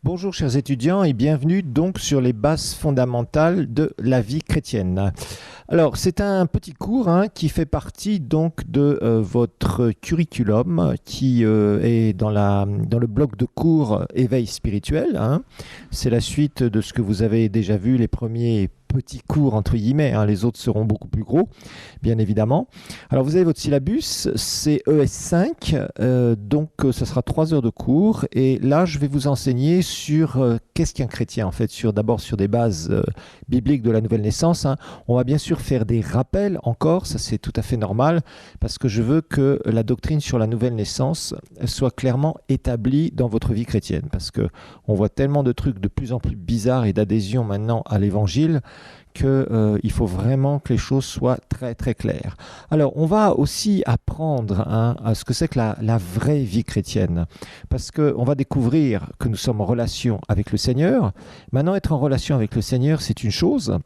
Bonjour chers étudiants et bienvenue donc sur les bases fondamentales de la vie chrétienne. Alors c'est un petit cours qui fait partie donc de votre curriculum qui est dans le bloc de cours éveil spirituel. C'est la suite de ce que vous avez déjà vu, les premiers petits cours entre guillemets, les autres seront beaucoup plus gros bien évidemment. Alors vous avez votre syllabus, c'est ES5, donc ça sera 3 heures de cours et là je vais vous enseigner sur qu'est-ce qu'un chrétien en fait, d'abord sur des bases bibliques de la nouvelle naissance. On va bien sûr faire des rappels encore, ça c'est tout à fait normal parce que je veux que la doctrine sur la nouvelle naissance soit clairement établie dans votre vie chrétienne parce que on voit tellement de trucs de plus en plus bizarres et d'adhésion maintenant à l'évangile qu'il faut vraiment que les choses soient très très claires. Alors on va aussi apprendre à ce que c'est que la vraie vie chrétienne, parce qu'on va découvrir que nous sommes en relation avec le Seigneur. Maintenant, être en relation avec le Seigneur, c'est une chose,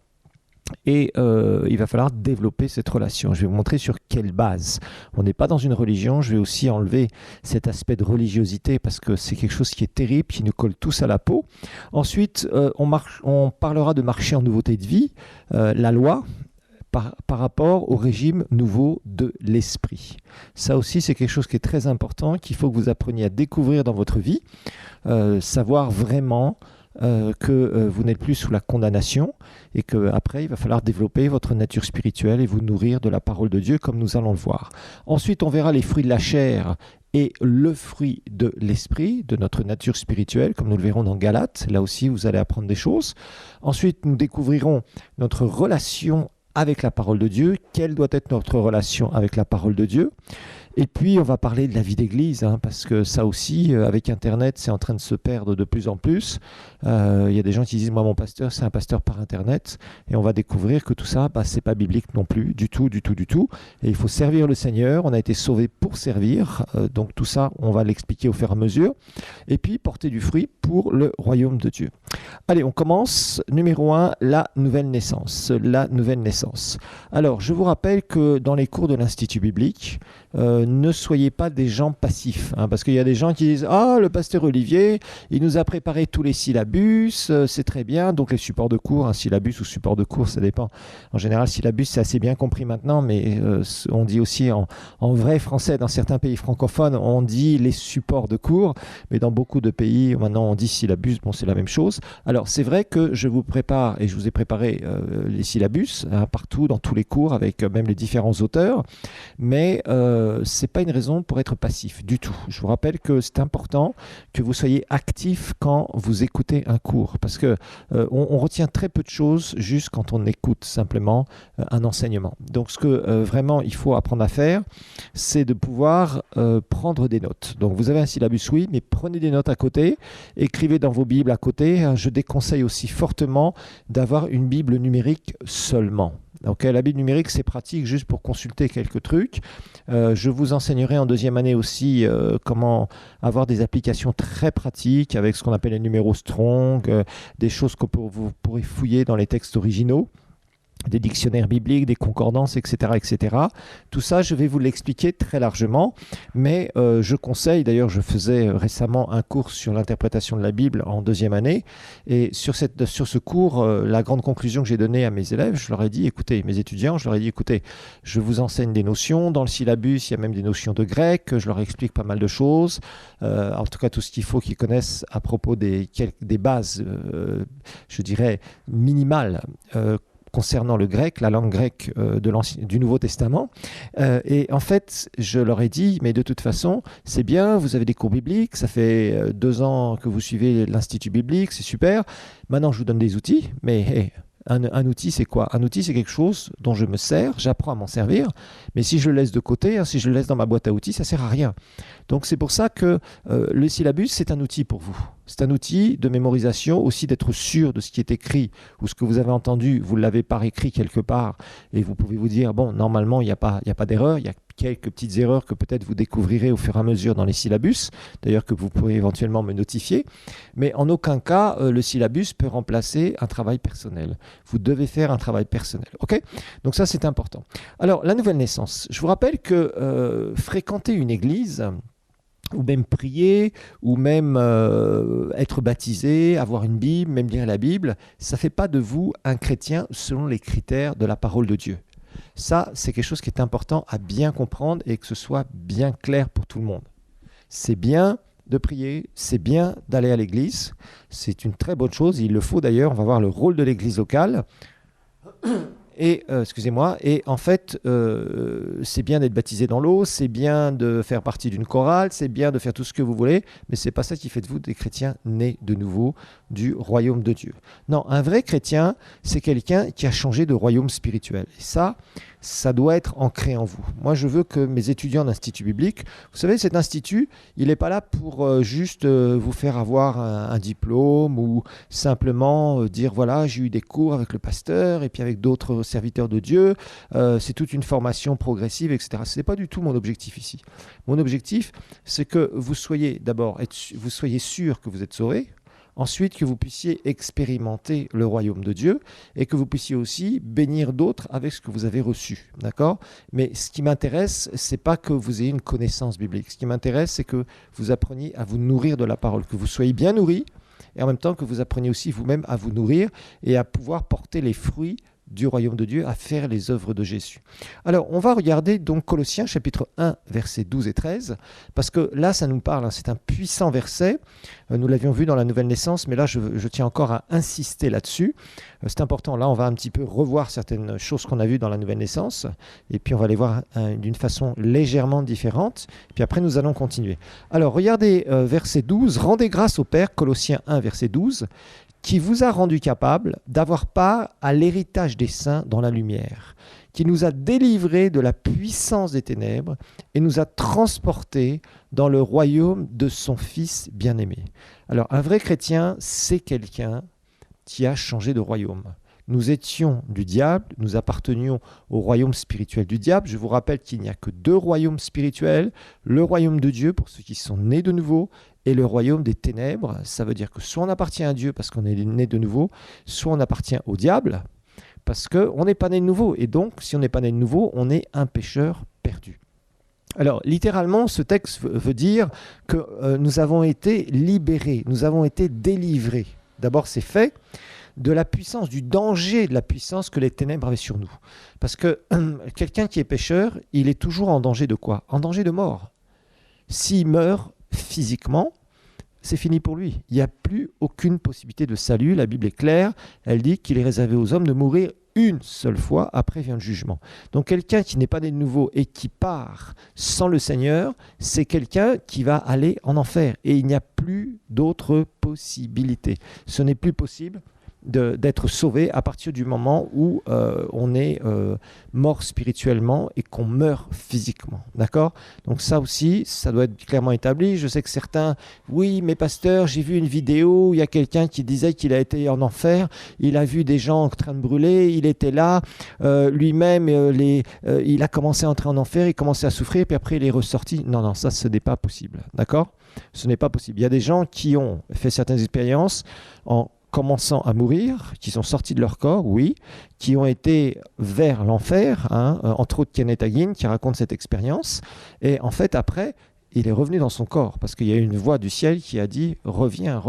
et il va falloir développer cette relation. Je vais vous montrer sur quelle base. On n'est pas dans une religion, je vais aussi enlever cet aspect de religiosité parce que c'est quelque chose qui est terrible, qui nous colle tous à la peau. Ensuite, on parlera de marcher en nouveauté de vie, la loi, par rapport au régime nouveau de l'esprit. Ça aussi, c'est quelque chose qui est très important, qu'il faut que vous appreniez à découvrir dans votre vie, savoir vraiment que vous n'êtes plus sous la condamnation et qu'après, il va falloir développer votre nature spirituelle et vous nourrir de la parole de Dieu comme nous allons le voir. Ensuite, on verra les fruits de la chair et le fruit de l'esprit, de notre nature spirituelle, comme nous le verrons dans Galates. Là aussi, vous allez apprendre des choses. Ensuite, nous découvrirons notre relation avec la parole de Dieu. Quelle doit être notre relation avec la parole de Dieu ? Et puis, on va parler de la vie d'église, parce que ça aussi, avec Internet, c'est en train de se perdre de plus en plus. Il y a des gens qui disent, moi, mon pasteur, c'est un pasteur par Internet. Et on va découvrir que tout ça, c'est pas biblique non plus, du tout. Et il faut servir le Seigneur. On a été sauvés pour servir. Donc, tout ça, on va l'expliquer au fur et à mesure. Et puis, porter du fruit pour le royaume de Dieu. Allez, on commence. Numéro 1, la nouvelle naissance. La nouvelle naissance. Alors, je vous rappelle que dans les cours de l'Institut biblique, ne soyez pas des gens passifs, parce qu'il y a des gens qui disent « Ah, le pasteur Olivier, il nous a préparé tous les syllabus, c'est très bien. » Donc les supports de cours, syllabus ou support de cours, ça dépend. En général, syllabus, c'est assez bien compris maintenant, mais on dit aussi en vrai français, dans certains pays francophones, on dit les supports de cours, mais dans beaucoup de pays, maintenant, on dit syllabus, bon, c'est la même chose. Alors, c'est vrai que je vous prépare, et je vous ai préparé les syllabus, partout, dans tous les cours, avec même les différents auteurs, mais c'est pas une raison pour être passif du tout. Je vous rappelle que c'est important que vous soyez actif quand vous écoutez un cours, parce que on retient très peu de choses juste quand on écoute simplement un enseignement. Donc ce que vraiment il faut apprendre à faire, c'est de pouvoir prendre des notes. Donc vous avez un syllabus, oui, mais prenez des notes à côté, écrivez dans vos Bibles à côté. Je déconseille aussi fortement d'avoir une Bible numérique seulement. Okay, la Bible numérique, c'est pratique juste pour consulter quelques trucs. Je vous enseignerai en deuxième année aussi comment avoir des applications très pratiques avec ce qu'on appelle les numéros strong, des choses que vous pourrez fouiller dans les textes originaux, des dictionnaires bibliques, des concordances, etc. Tout ça, je vais vous l'expliquer très largement, mais je conseille, d'ailleurs je faisais récemment un cours sur l'interprétation de la Bible en deuxième année, et sur ce cours, la grande conclusion que j'ai donnée à mes élèves, je leur ai dit, écoutez, mes étudiants, je leur ai dit, écoutez, je vous enseigne des notions, dans le syllabus, il y a même des notions de grec, je leur explique pas mal de choses, en tout cas tout ce qu'il faut qu'ils connaissent à propos des bases, je dirais, minimales, concernant le grec, la langue grecque du Nouveau Testament. Et en fait, je leur ai dit, mais de toute façon, c'est bien, vous avez des cours bibliques, ça fait 2 ans que vous suivez l'Institut biblique, c'est super. Maintenant, je vous donne des outils, mais hey, un outil, c'est quoi? Un outil, c'est quelque chose dont je me sers, j'apprends à m'en servir, mais si je le laisse de côté, si je le laisse dans ma boîte à outils, ça ne sert à rien. Donc c'est pour ça que le syllabus, c'est un outil pour vous. C'est un outil de mémorisation, aussi d'être sûr de ce qui est écrit ou ce que vous avez entendu, vous l'avez par écrit quelque part, et vous pouvez vous dire, bon, normalement, il n'y a pas d'erreur, il y a quelques petites erreurs que peut-être vous découvrirez au fur et à mesure dans les syllabus, d'ailleurs que vous pourrez éventuellement me notifier, mais en aucun cas, le syllabus peut remplacer un travail personnel. Vous devez faire un travail personnel, ok? Donc ça, c'est important. Alors, la nouvelle naissance. Je vous rappelle que fréquenter une église, ou même prier, ou même être baptisé, avoir une Bible, même lire la Bible, ça ne fait pas de vous un chrétien selon les critères de la parole de Dieu. Ça, c'est quelque chose qui est important à bien comprendre et que ce soit bien clair pour tout le monde. C'est bien de prier, c'est bien d'aller à l'église, c'est une très bonne chose, il le faut d'ailleurs, on va voir le rôle de l'église locale. Et, excusez-moi, et en fait, c'est bien d'être baptisé dans l'eau, c'est bien de faire partie d'une chorale, c'est bien de faire tout ce que vous voulez, mais c'est pas ça qui fait de vous des chrétiens nés de nouveau du royaume de Dieu. Non, un vrai chrétien, c'est quelqu'un qui a changé de royaume spirituel. Et ça doit être ancré en vous. Moi, je veux que mes étudiants d'Institut biblique, vous savez, cet institut, il n'est pas là pour juste vous faire avoir un diplôme ou simplement dire, voilà, j'ai eu des cours avec le pasteur et puis avec d'autres serviteurs de Dieu, c'est toute une formation progressive, etc. Ce n'est pas du tout mon objectif ici. Mon objectif, c'est que vous soyez d'abord, vous soyez sûr que vous êtes sauvés. Ensuite, que vous puissiez expérimenter le royaume de Dieu et que vous puissiez aussi bénir d'autres avec ce que vous avez reçu. D'accord ? Mais ce qui m'intéresse, ce n'est pas que vous ayez une connaissance biblique. Ce qui m'intéresse, c'est que vous appreniez à vous nourrir de la parole, que vous soyez bien nourris et en même temps que vous appreniez aussi vous-même à vous nourrir et à pouvoir porter les fruits du royaume de Dieu, à faire les œuvres de Jésus. Alors, on va regarder donc Colossiens chapitre 1, versets 12 et 13, parce que là, ça nous parle, c'est un puissant verset. Nous l'avions vu dans la Nouvelle Naissance, mais là, je tiens encore à insister là-dessus. C'est important, là, on va un petit peu revoir certaines choses qu'on a vues dans la Nouvelle Naissance, et puis on va les voir d'une façon légèrement différente, puis après, nous allons continuer. Alors, regardez verset 12, « Rendez grâce au Père », Colossiens 1, verset 12, qui vous a rendu capable d'avoir part à l'héritage des saints dans la lumière, qui nous a délivrés de la puissance des ténèbres et nous a transportés dans le royaume de son Fils bien-aimé. Alors, un vrai chrétien, c'est quelqu'un qui a changé de royaume. Nous étions du diable, nous appartenions au royaume spirituel du diable. Je vous rappelle qu'il n'y a que deux royaumes spirituels, le royaume de Dieu pour ceux qui sont nés de nouveau et le royaume des ténèbres. Ça veut dire que soit on appartient à Dieu parce qu'on est né de nouveau, soit on appartient au diable parce qu'on n'est pas né de nouveau. Et donc, si on n'est pas né de nouveau, on est un pécheur perdu. Alors, littéralement, ce texte veut dire que nous avons été libérés, nous avons été délivrés. D'abord, c'est fait de la puissance, du danger de la puissance que les ténèbres avaient sur nous. Parce que quelqu'un qui est pécheur, il est toujours en danger de quoi ? En danger de mort. S'il meurt physiquement, c'est fini pour lui. Il n'y a plus aucune possibilité de salut. La Bible est claire. Elle dit qu'il est réservé aux hommes de mourir une seule fois, après vient le jugement. Donc quelqu'un qui n'est pas né de nouveau et qui part sans le Seigneur, c'est quelqu'un qui va aller en enfer. Et il n'y a plus d'autre possibilité. Ce n'est plus possible d'être sauvé à partir du moment où on est mort spirituellement et qu'on meurt physiquement. D'accord ? Donc ça aussi, ça doit être clairement établi. Je sais que certains, oui, mais pasteur, j'ai vu une vidéo où il y a quelqu'un qui disait qu'il a été en enfer, il a vu des gens en train de brûler, il était là, lui-même, il a commencé à entrer en enfer, il commençait à souffrir, puis après il est ressorti. Non, ça, ce n'est pas possible. D'accord ? Ce n'est pas possible. Il y a des gens qui ont fait certaines expériences en commençant à mourir, qui sont sortis de leur corps, oui, qui ont été vers l'enfer, entre autres Kenneth Hagin qui raconte cette expérience, et en fait après, il est revenu dans son corps, parce qu'il y a une voix du ciel qui a dit « reviens,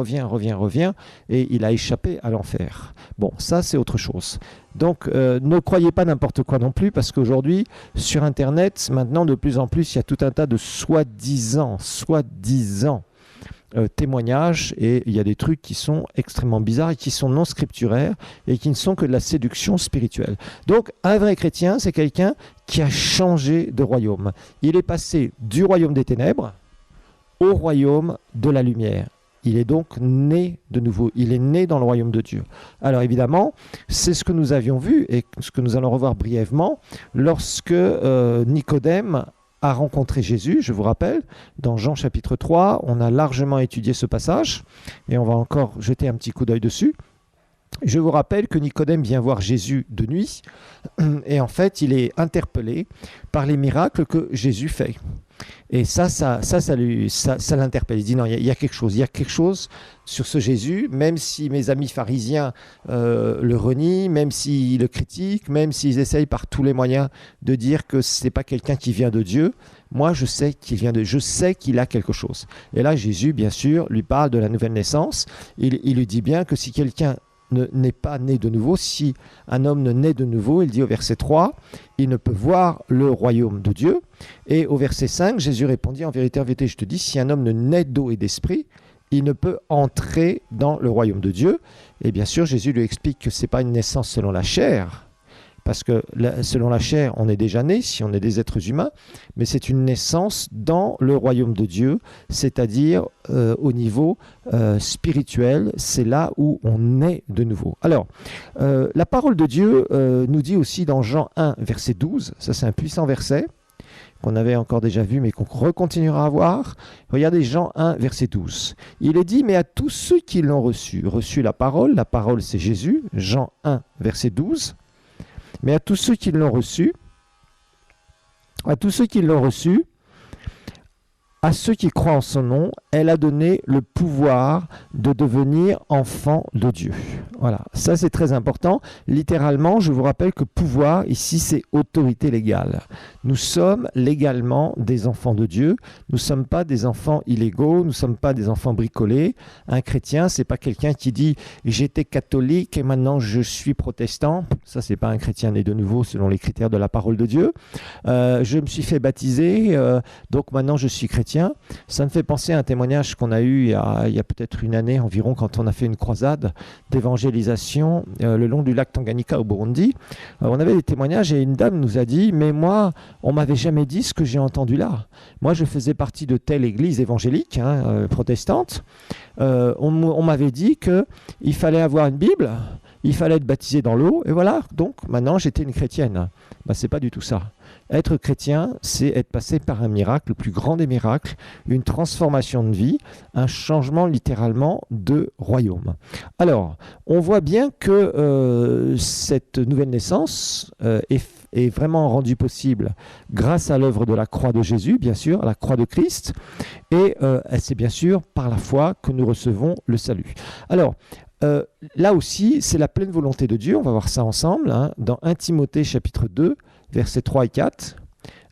et il a échappé à l'enfer. Bon, ça c'est autre chose. Donc ne croyez pas n'importe quoi non plus, parce qu'aujourd'hui, sur Internet, maintenant de plus en plus, il y a tout un tas de soi-disant témoignages, et il y a des trucs qui sont extrêmement bizarres et qui sont non scripturaires et qui ne sont que de la séduction spirituelle. Donc un vrai chrétien, c'est quelqu'un qui a changé de royaume. Il est passé du royaume des ténèbres au royaume de la lumière. Il est donc né de nouveau. Il est né dans le royaume de Dieu. Alors évidemment, c'est ce que nous avions vu et ce que nous allons revoir brièvement lorsque Nicodème a rencontré Jésus, je vous rappelle, dans Jean chapitre 3, on a largement étudié ce passage, et on va encore jeter un petit coup d'œil dessus. Je vous rappelle que Nicodème vient voir Jésus de nuit, et en fait, il est interpellé par les miracles que Jésus fait. Et ça l'interpelle. Il dit non, il y a quelque chose sur ce Jésus, même si mes amis pharisiens le renient, même s'ils le critiquent, même s'ils essayent par tous les moyens de dire que ce n'est pas quelqu'un qui vient de Dieu. Moi, je sais je sais qu'il a quelque chose. Et là, Jésus, bien sûr, lui parle de la nouvelle naissance. Il lui dit bien que si quelqu'un n'est pas né de nouveau, si un homme ne naît de nouveau, il dit au verset 3, il ne peut voir le royaume de Dieu. Et au verset 5, Jésus répondit, en vérité, je te dis, si un homme ne naît d'eau et d'esprit, il ne peut entrer dans le royaume de Dieu. Et bien sûr, Jésus lui explique que ce n'est pas une naissance selon la chair, parce que selon la chair, on est déjà né, si on est des êtres humains, mais c'est une naissance dans le royaume de Dieu, c'est-à-dire au niveau spirituel, c'est là où on est de nouveau. Alors, la parole de Dieu nous dit aussi dans Jean 1, verset 12, ça c'est un puissant verset, qu'on avait encore déjà vu, mais qu'on recontinuera à voir. Regardez Jean 1, verset 12. Il est dit, mais à tous ceux qui l'ont reçu la parole c'est Jésus, Jean 1, verset 12, mais à tous ceux qui l'ont reçu, à ceux qui croient en son nom, elle a donné le pouvoir de devenir enfants de Dieu. Voilà, ça c'est très important. Littéralement, je vous rappelle que pouvoir, ici, c'est autorité légale. Nous sommes légalement des enfants de Dieu. Nous ne sommes pas des enfants illégaux, nous ne sommes pas des enfants bricolés. Un chrétien, ce n'est pas quelqu'un qui dit « j'étais catholique et maintenant je suis protestant ». Ça, ce n'est pas un chrétien né de nouveau selon les critères de la parole de Dieu. Je me suis fait baptiser, donc maintenant je suis chrétien. Ça me fait penser à un témoignage qu'on a eu il y a peut-être une année environ, quand on a fait une croisade d'évangélisation le long du lac Tanganyika au Burundi. On avait des témoignages et une dame nous a dit « mais moi, on m'avait jamais dit ce que j'ai entendu là. Moi, je faisais partie de telle église évangélique, protestante. On m'avait dit qu'il fallait avoir une Bible, il fallait être baptisé dans l'eau, et voilà, donc maintenant j'étais une chrétienne. » C'est pas du tout ça. Être chrétien, c'est être passé par un miracle, le plus grand des miracles, une transformation de vie, un changement littéralement de royaume. Alors, on voit bien que cette nouvelle naissance est vraiment rendue possible grâce à l'œuvre de la croix de Jésus, bien sûr, à la croix de Christ, et c'est bien sûr par la foi que nous recevons le salut. Alors, là aussi, c'est la pleine volonté de Dieu, on va voir ça ensemble, dans 1 Timothée chapitre 2, versets 3 et 4.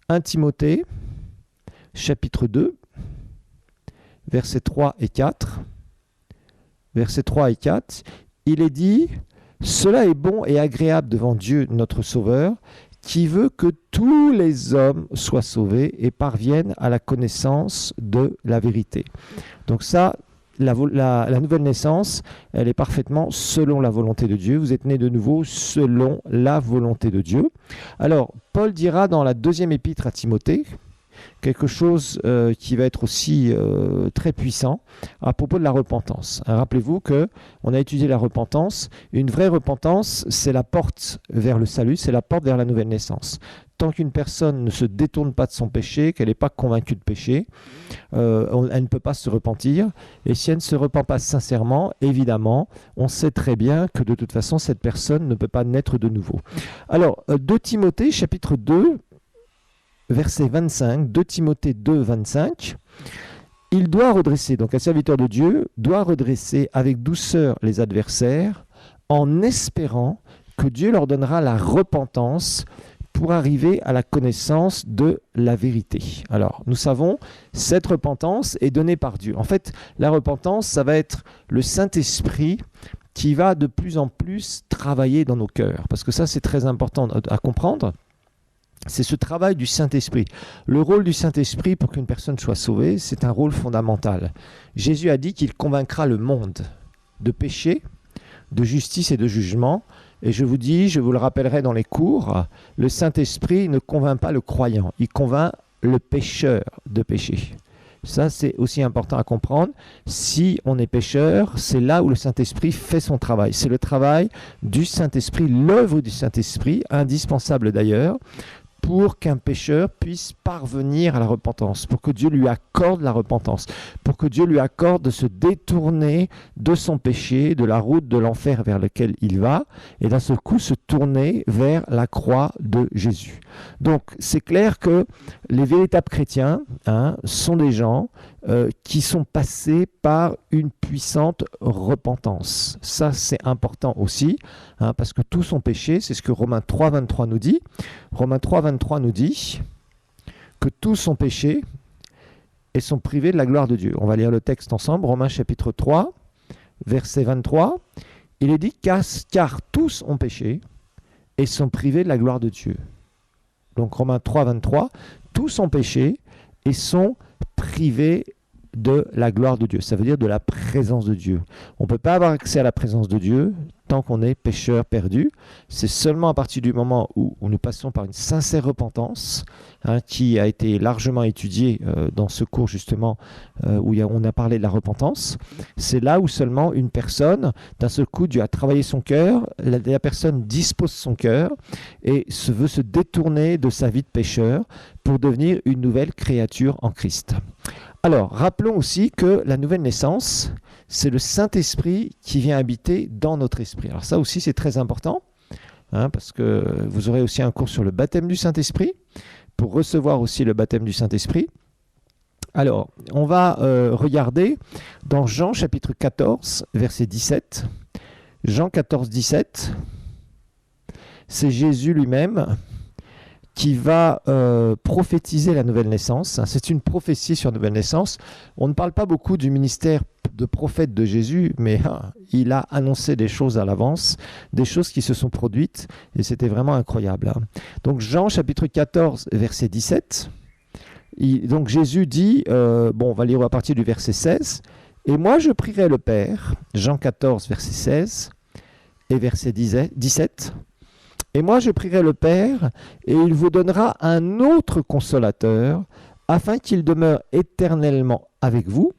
1 Timothée chapitre 2, versets 3 et 4. Versets 3 et 4, il est dit « Cela est bon et agréable devant Dieu notre Sauveur, qui veut que tous les hommes soient sauvés et parviennent à la connaissance de la vérité. » Donc ça, la nouvelle naissance, elle est parfaitement selon la volonté de Dieu. Vous êtes nés de nouveau selon la volonté de Dieu. Alors, Paul dira dans la deuxième épître à Timothée quelque chose qui va être aussi très puissant à propos de la repentance. Rappelez-vous qu'on a étudié la repentance. Une vraie repentance, c'est la porte vers le salut, c'est la porte vers la nouvelle naissance. Tant qu'une personne ne se détourne pas de son péché, qu'elle n'est pas convaincue de péché, elle ne peut pas se repentir. Et si elle ne se repent pas sincèrement, évidemment, on sait très bien que de toute façon, cette personne ne peut pas naître de nouveau. Alors, 2 Timothée, chapitre 2, verset 25, 2 Timothée 2, 25, il doit redresser, donc un serviteur de Dieu doit redresser avec douceur les adversaires en espérant que Dieu leur donnera la repentance pour arriver à la connaissance de la vérité. Alors, nous savons, cette repentance est donnée par Dieu. En fait, la repentance, ça va être le Saint-Esprit qui va de plus en plus travailler dans nos cœurs. Parce que ça, c'est très important à comprendre. C'est ce travail du Saint-Esprit. Le rôle du Saint-Esprit pour qu'une personne soit sauvée, c'est un rôle fondamental. Jésus a dit qu'il convaincra le monde de péché, de justice et de jugement. Et je vous dis, je vous le rappellerai dans les cours, le Saint-Esprit ne convainc pas le croyant, il convainc le pécheur de péché. Ça, c'est aussi important à comprendre. Si on est pécheur, c'est là où le Saint-Esprit fait son travail. C'est le travail du Saint-Esprit, l'œuvre du Saint-Esprit, indispensable d'ailleurs, pour qu'un pécheur puisse parvenir à la repentance, pour que Dieu lui accorde la repentance, pour que Dieu lui accorde de se détourner de son péché, de la route de l'enfer vers lequel il va, et d'un seul coup se tourner vers la croix de Jésus. Donc c'est clair que les véritables chrétiens sont des gens qui sont passés par une puissante repentance. Ça, c'est important aussi, parce que tous sont péchés, c'est ce que Romains 3, 23 nous dit. Romains 3, 23 nous dit que tous sont péchés et sont privés de la gloire de Dieu. On va lire le texte ensemble, Romains chapitre 3, verset 23. Il est dit car tous ont péché et sont privés de la gloire de Dieu. Donc Romains 3, 23, tous ont péché et sont privés de la gloire de Dieu. Ça veut dire de la présence de Dieu. On ne peut pas avoir accès à la présence de Dieu tant qu'on est pécheur perdu. C'est seulement à partir du moment où nous passons par une sincère repentance, qui a été largement étudiée dans ce cours justement où on a parlé de la repentance. C'est là où seulement une personne, d'un seul coup, Dieu a travaillé son cœur, la personne dispose son cœur et veut se détourner de sa vie de pécheur pour devenir une nouvelle créature en Christ. Alors, rappelons aussi que la nouvelle naissance, c'est le Saint-Esprit qui vient habiter dans notre esprit. Alors ça aussi, c'est très important, parce que vous aurez aussi un cours sur le baptême du Saint-Esprit, pour recevoir aussi le baptême du Saint-Esprit. Alors, on va regarder dans Jean chapitre 14, verset 17. Jean 14, 17, c'est Jésus lui-même qui va prophétiser la nouvelle naissance. C'est une prophétie sur la nouvelle naissance. On ne parle pas beaucoup du ministère de prophète de Jésus, mais il a annoncé des choses à l'avance, des choses qui se sont produites, et c'était vraiment incroyable. Donc Jean chapitre 14, verset 17, donc Jésus dit, on va lire à partir du verset 16, « Et moi je prierai le Père », Jean 14, verset 16 et verset 17, « Et moi je prierai le Père, et il vous donnera un autre consolateur, afin qu'il demeure éternellement avec vous,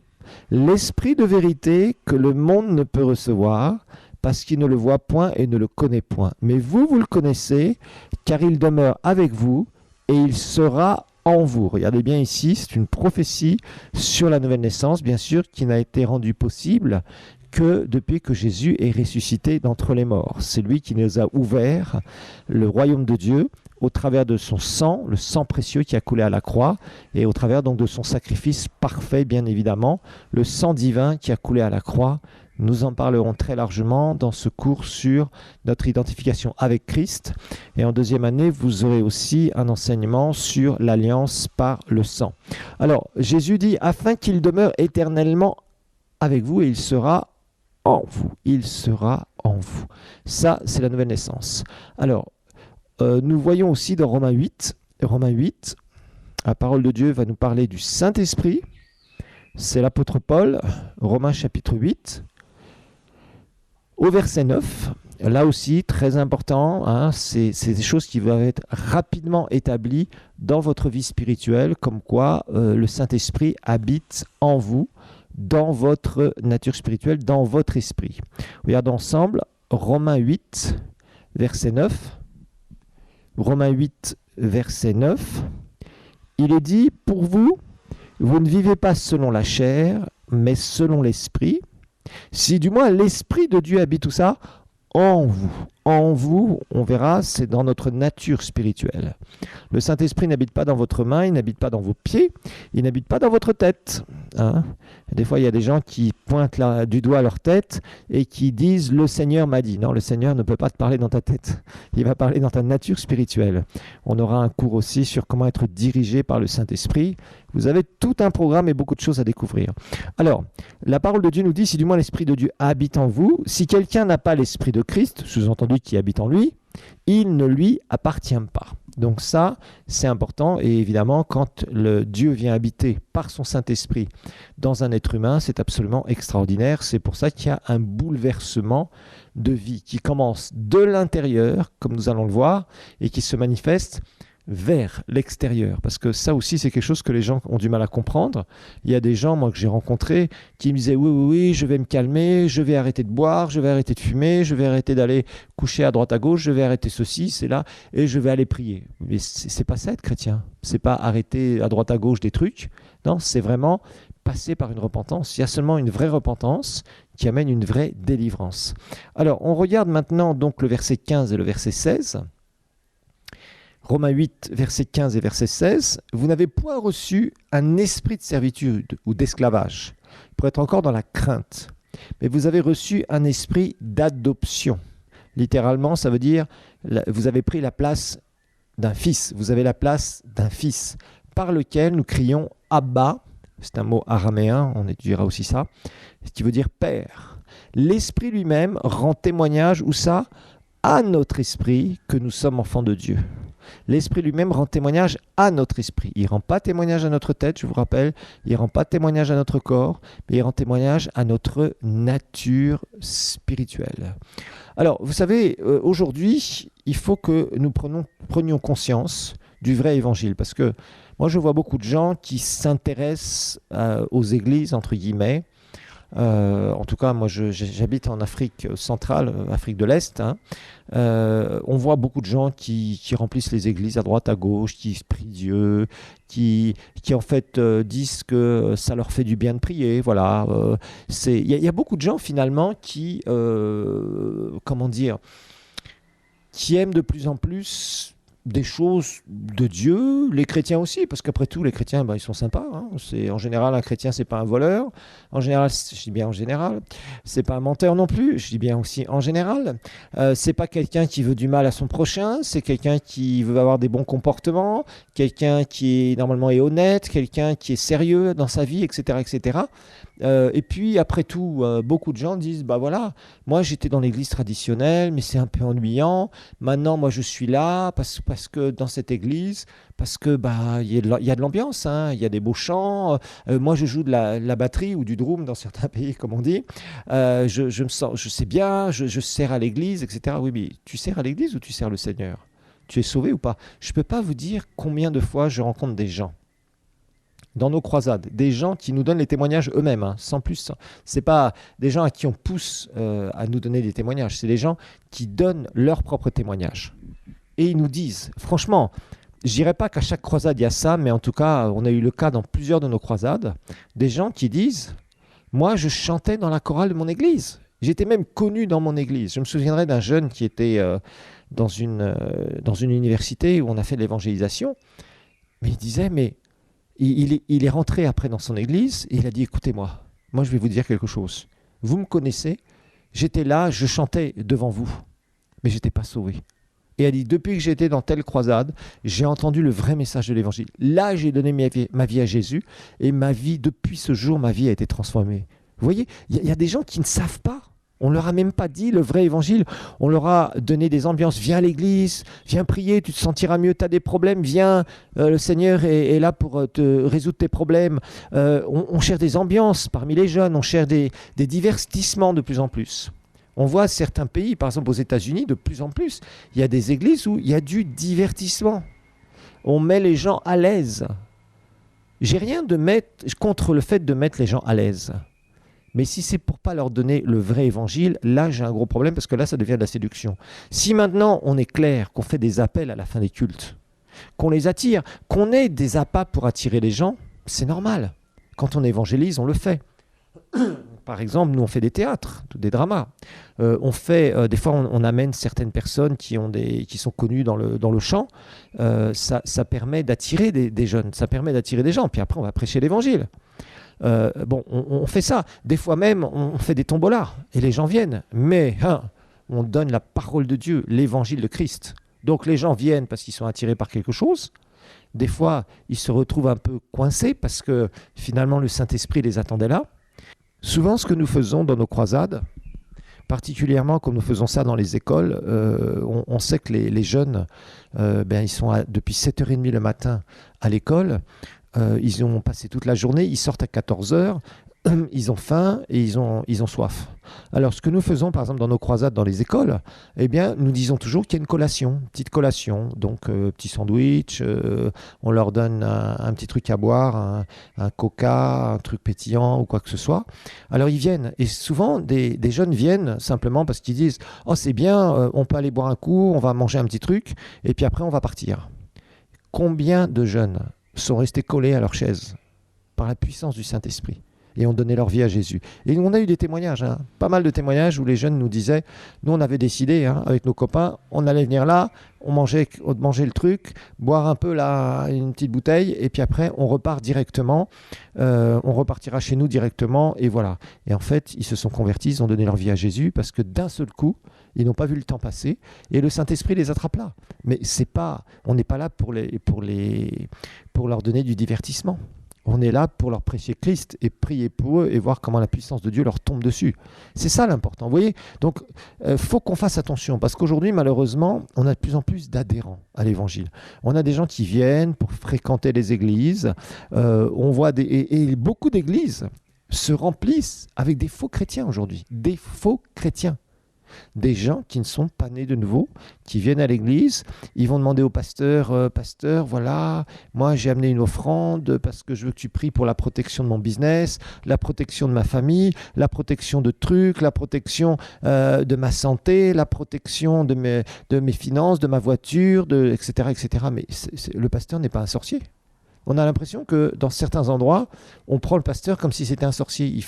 l'Esprit de vérité que le monde ne peut recevoir, parce qu'il ne le voit point et ne le connaît point. Mais vous, vous le connaissez, car il demeure avec vous, et il sera en vous. » Regardez bien ici, c'est une prophétie sur la nouvelle naissance, bien sûr, qui n'a été rendue possible que depuis que Jésus est ressuscité d'entre les morts. C'est lui qui nous a ouvert le royaume de Dieu au travers de son sang, le sang précieux qui a coulé à la croix, et au travers donc de son sacrifice parfait, bien évidemment, le sang divin qui a coulé à la croix. Nous en parlerons très largement dans ce cours sur notre identification avec Christ. Et en deuxième année, vous aurez aussi un enseignement sur l'alliance par le sang. Alors, Jésus dit, afin qu'il demeure éternellement avec vous, et il sera en vous. Il sera en vous. Ça, c'est la nouvelle naissance. Alors, nous voyons aussi dans Romains 8, la parole de Dieu va nous parler du Saint-Esprit. C'est l'apôtre Paul, Romains chapitre 8, au verset 9. Là aussi, très important, c'est des choses qui vont être rapidement établies dans votre vie spirituelle, comme quoi le Saint-Esprit habite en vous, dans votre nature spirituelle, dans votre esprit. Regardons ensemble Romains 8, verset 9. Romains 8, verset 9. Il est dit, pour vous, vous ne vivez pas selon la chair, mais selon l'esprit. Si du moins l'esprit de Dieu habite tout ça en vous. En vous, on verra, c'est dans notre nature spirituelle. Le Saint-Esprit n'habite pas dans votre main, il n'habite pas dans vos pieds, il n'habite pas dans votre tête. Des fois, il y a des gens qui pointent du doigt leur tête et qui disent « le Seigneur m'a dit ». Non, le Seigneur ne peut pas te parler dans ta tête, il va parler dans ta nature spirituelle. On aura un cours aussi sur comment être dirigé par le Saint-Esprit. Vous avez tout un programme et beaucoup de choses à découvrir. Alors, la parole de Dieu nous dit « si du moins l'Esprit de Dieu habite en vous, si quelqu'un n'a pas l'Esprit de Christ, sous-entendu qui habite en lui, il ne lui appartient pas. » Donc ça, c'est important. Et évidemment, quand le Dieu vient habiter par son Saint-Esprit dans un être humain, c'est absolument extraordinaire. C'est pour ça qu'il y a un bouleversement de vie qui commence de l'intérieur, comme nous allons le voir, et qui se manifeste vers l'extérieur. Parce que ça aussi, c'est quelque chose que les gens ont du mal à comprendre. Il y a des gens, moi, que j'ai rencontrés, qui me disaient, oui, oui, oui, je vais me calmer, je vais arrêter de boire, je vais arrêter de fumer, je vais arrêter d'aller coucher à droite à gauche, je vais arrêter ceci, c'est là, et je vais aller prier. Mais c'est pas ça être chrétien. C'est pas arrêter à droite à gauche des trucs. Non, c'est vraiment passer par une repentance. Il y a seulement une vraie repentance qui amène une vraie délivrance. Alors, on regarde maintenant donc le verset 15 et le verset 16. Romains 8, verset 15 et verset 16. Vous n'avez point reçu un esprit de servitude ou d'esclavage pour être encore dans la crainte, mais vous avez reçu un esprit d'adoption. Littéralement, ça veut dire vous avez pris la place d'un fils. Vous avez la place d'un fils par lequel nous crions Abba. C'est un mot araméen, on étudiera aussi ça, ce qui veut dire Père. L'Esprit lui-même rend témoignage, où ça? À notre esprit que nous sommes enfants de Dieu. L'Esprit lui-même rend témoignage à notre esprit. Il ne rend pas témoignage à notre tête, je vous rappelle, il ne rend pas témoignage à notre corps, mais il rend témoignage à notre nature spirituelle. Alors, vous savez, aujourd'hui, il faut que nous prenions conscience du vrai évangile, parce que moi, je vois beaucoup de gens qui s'intéressent aux églises, entre guillemets. En tout cas, moi, j'habite en Afrique centrale, Afrique de l'Est. Hein. On voit beaucoup de gens qui remplissent les églises à droite, à gauche, qui prient Dieu, qui en fait disent que ça leur fait du bien de prier. Voilà. Il y a beaucoup de gens, finalement, qui aiment de plus en plus des choses de Dieu, les chrétiens aussi, parce qu'après tout, les chrétiens, ils sont sympas. Hein. En général, un chrétien, c'est pas un voleur. En général, je dis bien en général, c'est pas un menteur non plus. Je dis bien aussi en général. C'est pas quelqu'un qui veut du mal à son prochain. C'est quelqu'un qui veut avoir des bons comportements, quelqu'un qui normalement est honnête, quelqu'un qui est sérieux dans sa vie, etc., etc. Et puis, après tout, beaucoup de gens disent, voilà, moi j'étais dans l'église traditionnelle, mais c'est un peu ennuyant. Maintenant, moi je suis là parce que dans cette église, parce que il y a de l'ambiance, hein, il y a des beaux chants. Moi je joue de la batterie ou du drum dans certains pays, comme on dit. Je me sens, je sais bien, je sers à l'église, etc. Oui, mais tu sers à l'église ou tu sers le Seigneur? Tu es sauvé ou pas? Je ne peux pas vous dire combien de fois je rencontre des gens dans nos croisades, des gens qui nous donnent les témoignages eux-mêmes, hein, sans plus. Ce n'est pas des gens à qui on pousse à nous donner des témoignages, c'est des gens qui donnent leurs propres témoignages. Et ils nous disent, franchement, je ne dirais pas qu'à chaque croisade il y a ça, mais en tout cas, on a eu le cas dans plusieurs de nos croisades, des gens qui disent, moi je chantais dans la chorale de mon église, j'étais même connu dans mon église. Je me souviendrai d'un jeune qui était dans une université où on a fait de l'évangélisation, mais il disait, mais il est rentré après dans son église et il a dit, écoutez-moi, moi je vais vous dire quelque chose. Vous me connaissez, j'étais là, je chantais devant vous, mais je n'étais pas sauvé. Et elle dit, depuis que j'étais dans telle croisade, j'ai entendu le vrai message de l'évangile. Là, j'ai donné ma vie à Jésus et depuis ce jour, ma vie a été transformée. Vous voyez, il y a des gens qui ne savent pas. On ne leur a même pas dit le vrai évangile. On leur a donné des ambiances. Viens à l'église, viens prier, tu te sentiras mieux, tu as des problèmes, viens, le Seigneur est là pour te résoudre tes problèmes. On cherche des ambiances parmi les jeunes, on cherche des divertissements de plus en plus. On voit certains pays, par exemple aux États-Unis, de plus en plus, il y a des églises où il y a du divertissement. On met les gens à l'aise. J'ai rien contre le fait de mettre les gens à l'aise. Mais si c'est pour pas leur donner le vrai évangile, là j'ai un gros problème parce que là ça devient de la séduction. Si maintenant on est clair, qu'on fait des appels à la fin des cultes, qu'on les attire, qu'on ait des appâts pour attirer les gens, c'est normal. Quand on évangélise, on le fait. Par exemple, nous on fait des théâtres, des dramas. Des fois on amène certaines personnes qui sont connues dans le chant. Ça permet d'attirer des jeunes, ça permet d'attirer des gens. Puis après on va prêcher l'évangile. On fait ça. Des fois même, on fait des tombolas et les gens viennent. Mais on donne la parole de Dieu, l'évangile de Christ. Donc les gens viennent parce qu'ils sont attirés par quelque chose. Des fois, ils se retrouvent un peu coincés parce que finalement le Saint-Esprit les attendait là. Souvent, ce que nous faisons dans nos croisades, particulièrement comme nous faisons ça dans les écoles, on sait que les jeunes, ils sont depuis 7h30 le matin à l'école. Ils ont passé toute la journée, ils sortent à 14h. ils ont faim et ils ont soif. Alors, ce que nous faisons, par exemple, dans nos croisades dans les écoles, eh bien, nous disons toujours qu'il y a une petite collation. Donc, petit sandwich, on leur donne un petit truc à boire, un coca, un truc pétillant ou quoi que ce soit. Alors, ils viennent. Et souvent, des jeunes viennent simplement parce qu'ils disent « Oh, c'est bien, on peut aller boire un coup, on va manger un petit truc, et puis après, on va partir. » Combien de jeunes sont restés collés à leur chaise par la puissance du Saint-Esprit et ont donné leur vie à Jésus. Et on a eu des témoignages, pas mal de témoignages où les jeunes nous disaient, nous on avait décidé avec nos copains, on allait venir là, on mangeait le truc, boire un peu là, une petite bouteille, et puis après on repart directement, on repartira chez nous directement, et voilà. Et en fait, ils se sont convertis, ils ont donné leur vie à Jésus, parce que d'un seul coup, ils n'ont pas vu le temps passer, et le Saint-Esprit les attrape là. Mais on n'est pas là pour leur donner du divertissement. On est là pour leur prêcher Christ et prier pour eux et voir comment la puissance de Dieu leur tombe dessus. C'est ça l'important, vous voyez. Donc, faut qu'on fasse attention parce qu'aujourd'hui, malheureusement, on a de plus en plus d'adhérents à l'Évangile. On a des gens qui viennent pour fréquenter les églises. On voit et beaucoup d'églises se remplissent avec des faux chrétiens aujourd'hui. Des faux chrétiens. Des gens qui ne sont pas nés de nouveau, qui viennent à l'église, ils vont demander au pasteur, pasteur, voilà, moi j'ai amené une offrande parce que je veux que tu pries pour la protection de mon business, la protection de ma famille, la protection de trucs, la protection de ma santé, la protection de mes finances, de ma voiture, etc., etc. Mais le pasteur n'est pas un sorcier. On a l'impression que dans certains endroits, on prend le pasteur comme si c'était un sorcier. Il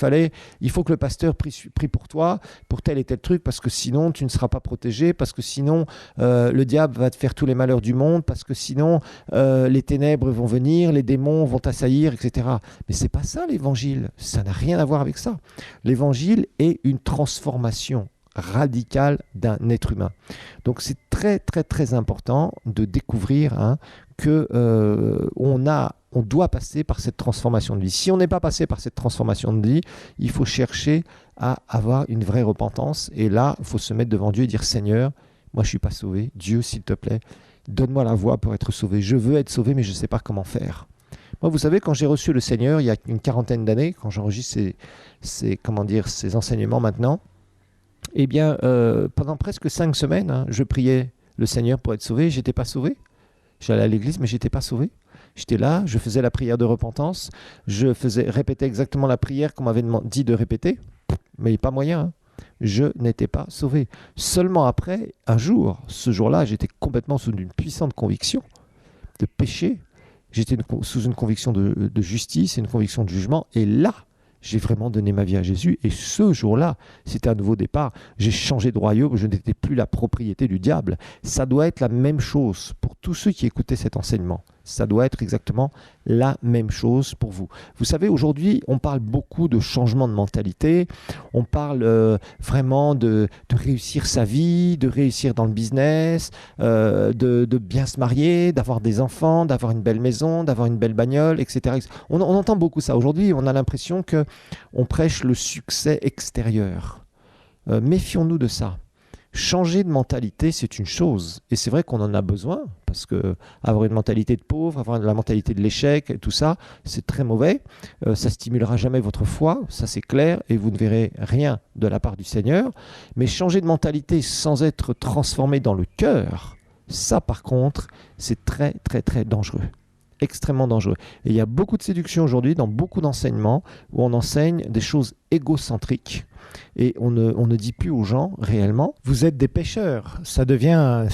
faut que le pasteur prie pour toi, pour tel et tel truc, parce que sinon tu ne seras pas protégé, parce que sinon le diable va te faire tous les malheurs du monde, parce que sinon les ténèbres vont venir, les démons vont t'assaillir, etc. Mais c'est pas ça l'évangile, ça n'a rien à voir avec ça. L'évangile est une transformation radicale d'un être humain. Donc c'est très très très important de découvrir que on doit passer par cette transformation de vie. Si on n'est pas passé par cette transformation de vie, il faut chercher à avoir une vraie repentance. Et là, il faut se mettre devant Dieu et dire « Seigneur, moi je ne suis pas sauvé. Dieu, s'il te plaît, donne-moi la voie pour être sauvé. Je veux être sauvé, mais je ne sais pas comment faire. » Moi, vous savez, quand j'ai reçu le Seigneur, il y a une quarantaine d'années, quand j'enregistre ces enseignements maintenant, eh bien, pendant presque 5 semaines, je priais le Seigneur pour être sauvé. Je n'étais pas sauvé. J'allais à l'église, mais je n'étais pas sauvé. J'étais là, je faisais la prière de repentance, répétais exactement la prière qu'on m'avait dit de répéter, mais pas moyen. Je n'étais pas sauvé. Seulement après, un jour, ce jour-là, j'étais complètement sous une puissante conviction de péché. J'étais sous une conviction de justice et une conviction de jugement. Et là, j'ai vraiment donné ma vie à Jésus. Et ce jour-là, c'était un nouveau départ. J'ai changé de royaume. Je n'étais plus la propriété du diable. Ça doit être la même chose pour tous ceux qui écoutaient cet enseignement. Ça doit être exactement la même chose pour vous. Vous savez, aujourd'hui, on parle beaucoup de changement de mentalité. On parle vraiment de réussir sa vie, de réussir dans le business, de bien se marier, d'avoir des enfants, d'avoir une belle maison, d'avoir une belle bagnole, etc. On entend beaucoup ça. Aujourd'hui, on a l'impression qu'on prêche le succès extérieur. Méfions-nous de ça. Changer de mentalité, c'est une chose. Et c'est vrai qu'on en a besoin, parce que avoir une mentalité de pauvre, avoir la mentalité de l'échec, tout ça, c'est très mauvais. Ça stimulera jamais votre foi, ça c'est clair, et vous ne verrez rien de la part du Seigneur. Mais changer de mentalité sans être transformé dans le cœur, ça par contre, c'est très très très dangereux. Extrêmement dangereux. Et il y a beaucoup de séduction aujourd'hui dans beaucoup d'enseignements où on enseigne des choses égocentriques et on ne dit plus aux gens réellement vous êtes des pécheurs. Ça devient,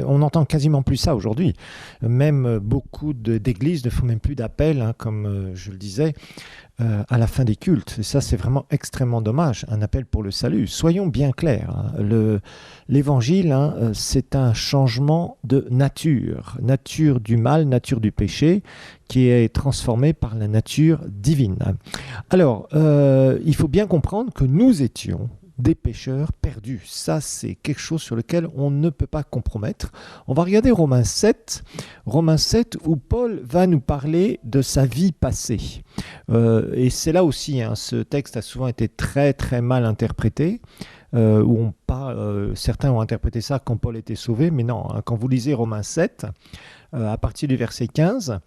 on n'entend quasiment plus ça aujourd'hui. Même beaucoup d'églises ne font même plus d'appel, comme je le disais, à la fin des cultes. Et ça, c'est vraiment extrêmement dommage. Un appel pour le salut. Soyons bien clairs. L'évangile, c'est un changement de nature. Nature du mal, nature du péché, qui est transformée par la nature divine. Alors, il faut bien comprendre que nous étions des pécheurs perdus. Ça, c'est quelque chose sur lequel on ne peut pas compromettre. On va regarder Romains 7, où Paul va nous parler de sa vie passée. Et c'est là aussi, ce texte a souvent été très très mal interprété, où certains ont interprété ça quand Paul était sauvé, mais non, quand vous lisez Romains 7, à partir du verset 15,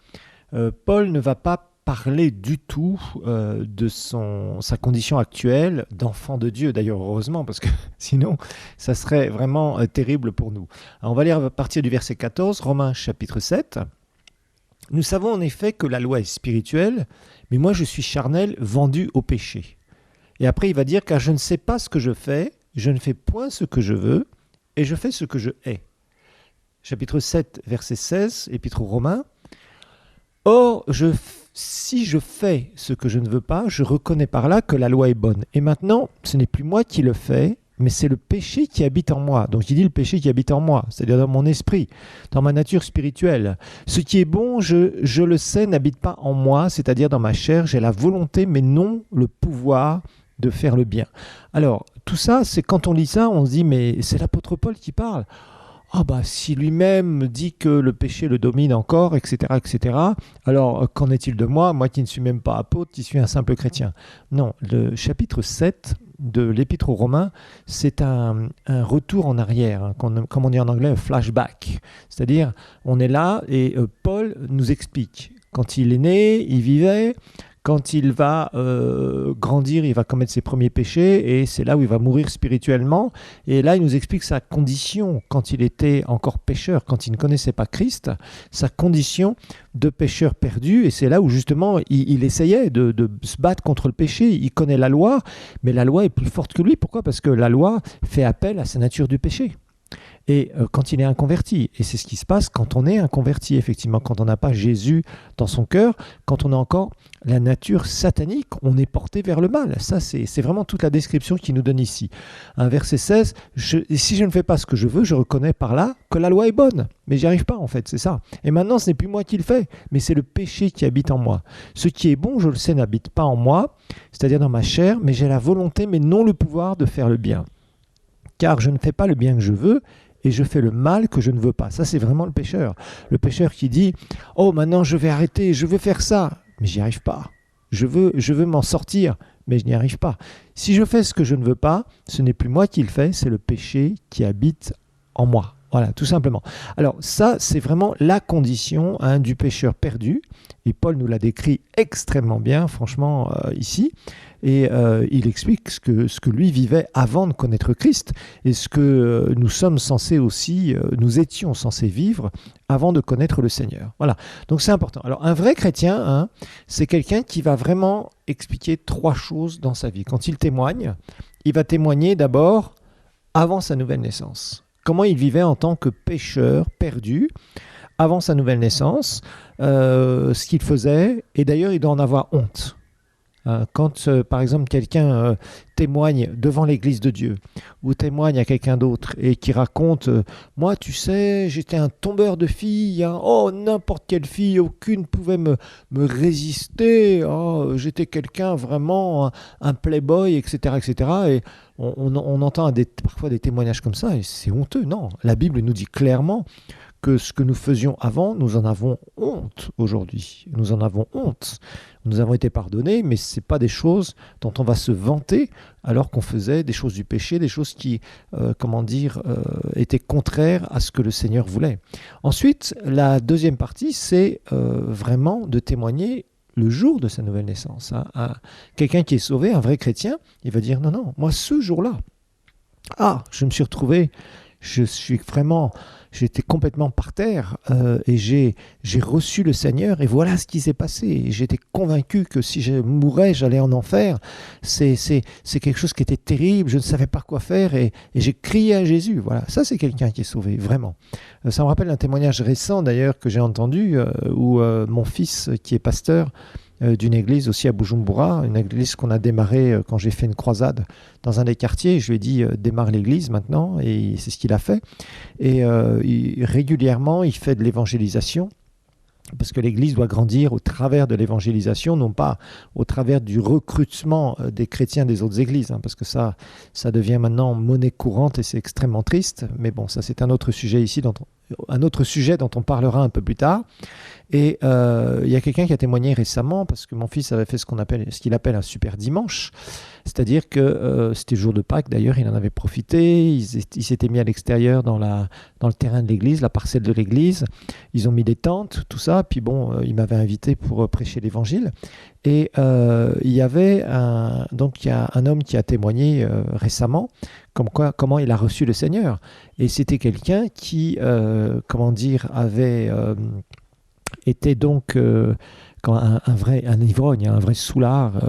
Paul ne va pas parler du tout de sa condition actuelle d'enfant de Dieu. D'ailleurs, heureusement, parce que sinon, ça serait vraiment terrible pour nous. Alors, on va lire à partir du verset 14, Romains chapitre 7. « Nous savons en effet que la loi est spirituelle, mais moi je suis charnel, vendu au péché. » Et après, il va dire « Car je ne sais pas ce que je fais, je ne fais point ce que je veux, et je fais ce que je hais. » Chapitre 7, verset 16, Épître aux Romains. « Or, si je fais ce que je ne veux pas, je reconnais par là que la loi est bonne. Et maintenant, ce n'est plus moi qui le fais, mais c'est le péché qui habite en moi. » Donc il dit le péché qui habite en moi, c'est-à-dire dans mon esprit, dans ma nature spirituelle. « Ce qui est bon, je le sais, n'habite pas en moi, c'est-à-dire dans ma chair. J'ai la volonté, mais non le pouvoir de faire le bien. » Alors, tout ça, c'est quand on lit ça, on se dit, mais c'est l'apôtre Paul qui parle. Ah bah si lui-même dit que le péché le domine encore, etc., etc., alors qu'en est-il de moi, moi qui ne suis même pas apôtre, qui suis un simple chrétien? Non, le chapitre 7 de l'Épître aux Romains, c'est un retour en arrière, hein, comme on dit en anglais, un flashback. C'est-à-dire, on est là et Paul nous explique. Quand il est né, il vivait. Quand il va grandir, il va commettre ses premiers péchés et c'est là où il va mourir spirituellement. Et là, il nous explique sa condition quand il était encore pécheur, quand il ne connaissait pas Christ, sa condition de pécheur perdu. Et c'est là où justement il essayait de se battre contre le péché. Il connaît la loi, mais la loi est plus forte que lui. Pourquoi? Parce que la loi fait appel à sa nature du péché. Et quand il est inconverti, et c'est ce qui se passe quand on est inconverti, effectivement, quand on n'a pas Jésus dans son cœur, quand on a encore la nature satanique, on est porté vers le mal. Ça, c'est vraiment toute la description qu'il nous donne ici. Un verset 16, si je ne fais pas ce que je veux, je reconnais par là que la loi est bonne, mais j'y arrive pas en fait, c'est ça. Et maintenant, ce n'est plus moi qui le fais, mais c'est le péché qui habite en moi. Ce qui est bon, je le sais, n'habite pas en moi, c'est-à-dire dans ma chair, mais j'ai la volonté, mais non le pouvoir de faire le bien. Car je ne fais pas le bien que je veux, et je fais le mal que je ne veux pas. Ça, c'est vraiment le pécheur. Le pécheur qui dit « Oh, maintenant, je vais arrêter, je veux faire ça. » Mais j'y arrive pas. Je veux m'en sortir, mais je n'y arrive pas. Si je fais ce que je ne veux pas, ce n'est plus moi qui le fais, c'est le péché qui habite en moi. Voilà, tout simplement. Alors ça, c'est vraiment la condition du pécheur perdu. Et Paul nous l'a décrit extrêmement bien, franchement, ici. Et il explique ce que lui vivait avant de connaître Christ et ce que nous sommes censés aussi, nous étions censés vivre avant de connaître le Seigneur. Voilà, donc c'est important. Alors un vrai chrétien, hein, c'est quelqu'un qui va vraiment expliquer 3 choses dans sa vie. Quand il témoigne, il va témoigner d'abord avant sa nouvelle naissance. Comment il vivait en tant que pécheur perdu avant sa nouvelle naissance, ce qu'il faisait, et d'ailleurs il doit en avoir honte. Quand, par exemple, quelqu'un témoigne devant l'Église de Dieu ou témoigne à quelqu'un d'autre et qui raconte moi, tu sais, j'étais un tombeur de filles, hein, oh, n'importe quelle fille, aucune pouvait me résister, oh, j'étais quelqu'un vraiment, un playboy, etc. etc. Et on entend parfois des témoignages comme ça et c'est honteux. Non, la Bible nous dit clairement que ce que nous faisions avant, nous en avons honte aujourd'hui. Nous en avons honte. Nous avons été pardonnés, mais ce n'est pas des choses dont on va se vanter alors qu'on faisait des choses du péché, des choses qui, étaient contraires à ce que le Seigneur voulait. Ensuite, la deuxième partie, c'est vraiment de témoigner le jour de sa nouvelle naissance. Hein. Quelqu'un qui est sauvé, un vrai chrétien, il va dire « Non, moi, ce jour-là, je me suis retrouvé, j'étais complètement par terre et j'ai reçu le Seigneur et voilà ce qui s'est passé. J'étais convaincu que si je mourais, j'allais en enfer. C'est quelque chose qui était terrible, je ne savais pas quoi faire et j'ai crié à Jésus. Voilà, ça c'est quelqu'un qui est sauvé, vraiment. Ça me rappelle un témoignage récent d'ailleurs que j'ai entendu où mon fils qui est pasteur d'une église aussi à Bujumbura, une église qu'on a démarrée quand j'ai fait une croisade dans un des quartiers. Je lui ai dit démarre l'église maintenant et c'est ce qu'il a fait. Et régulièrement, il fait de l'évangélisation parce que l'église doit grandir au travers de l'évangélisation, non pas au travers du recrutement des chrétiens des autres églises, hein, parce que ça devient maintenant monnaie courante et c'est extrêmement triste. Mais bon, ça c'est un autre sujet ici dont un autre sujet dont on parlera un peu plus tard. Et il y a quelqu'un qui a témoigné récemment, parce que mon fils avait fait ce qu'il appelle un super dimanche. C'est-à-dire que c'était le jour de Pâques, d'ailleurs, il en avait profité. Il s'était mis à l'extérieur dans le terrain de l'église, la parcelle de l'église. Ils ont mis des tentes, tout ça. Puis bon, il m'avait invité pour prêcher l'évangile. Et il y avait il y a un homme qui a témoigné récemment, comment il a reçu le Seigneur. Et c'était quelqu'un qui, avait était donc un ivrogne, un vrai soulard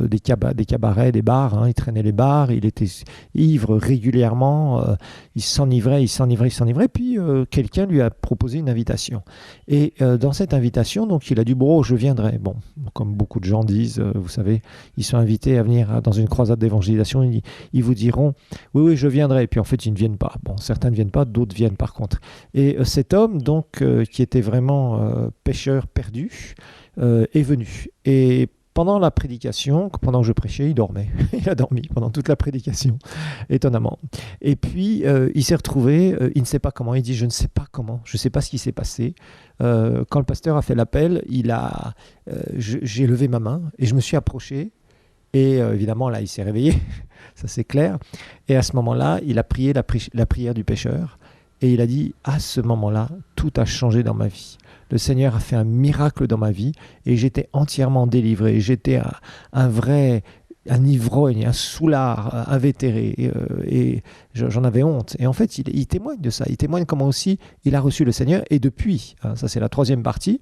des cabarets, des bars. Hein. Il traînait les bars, il était ivre régulièrement, il s'enivrait. Puis quelqu'un lui a proposé une invitation. Et dans cette invitation, donc il a dit bon, je viendrai. Bon, comme beaucoup de gens disent, vous savez, ils sont invités à venir dans une croisade d'évangélisation. Ils vous diront oui, je viendrai. Et puis en fait, ils ne viennent pas. Bon, certains ne viennent pas, d'autres viennent par contre. Et cet homme, donc, qui était vraiment pécheur perdu, est venu. Et pendant la prédication, pendant que je prêchais, il dormait. Il a dormi pendant toute la prédication, étonnamment. Et puis, il s'est retrouvé, il ne sait pas comment, il dit, je ne sais pas comment, je ne sais pas ce qui s'est passé. Quand le pasteur a fait l'appel, j'ai levé ma main et je me suis approché. Et évidemment, là, il s'est réveillé, ça c'est clair. Et à ce moment-là, il a prié la prière du pécheur. Et il a dit, à ce moment-là, tout a changé dans ma vie. Le Seigneur a fait un miracle dans ma vie et j'étais entièrement délivré. J'étais un ivrogne, un soulard, invétéré. Et j'en avais honte. Et en fait, il témoigne de ça. Il témoigne comment aussi il a reçu le Seigneur. Et depuis, ça c'est la troisième partie,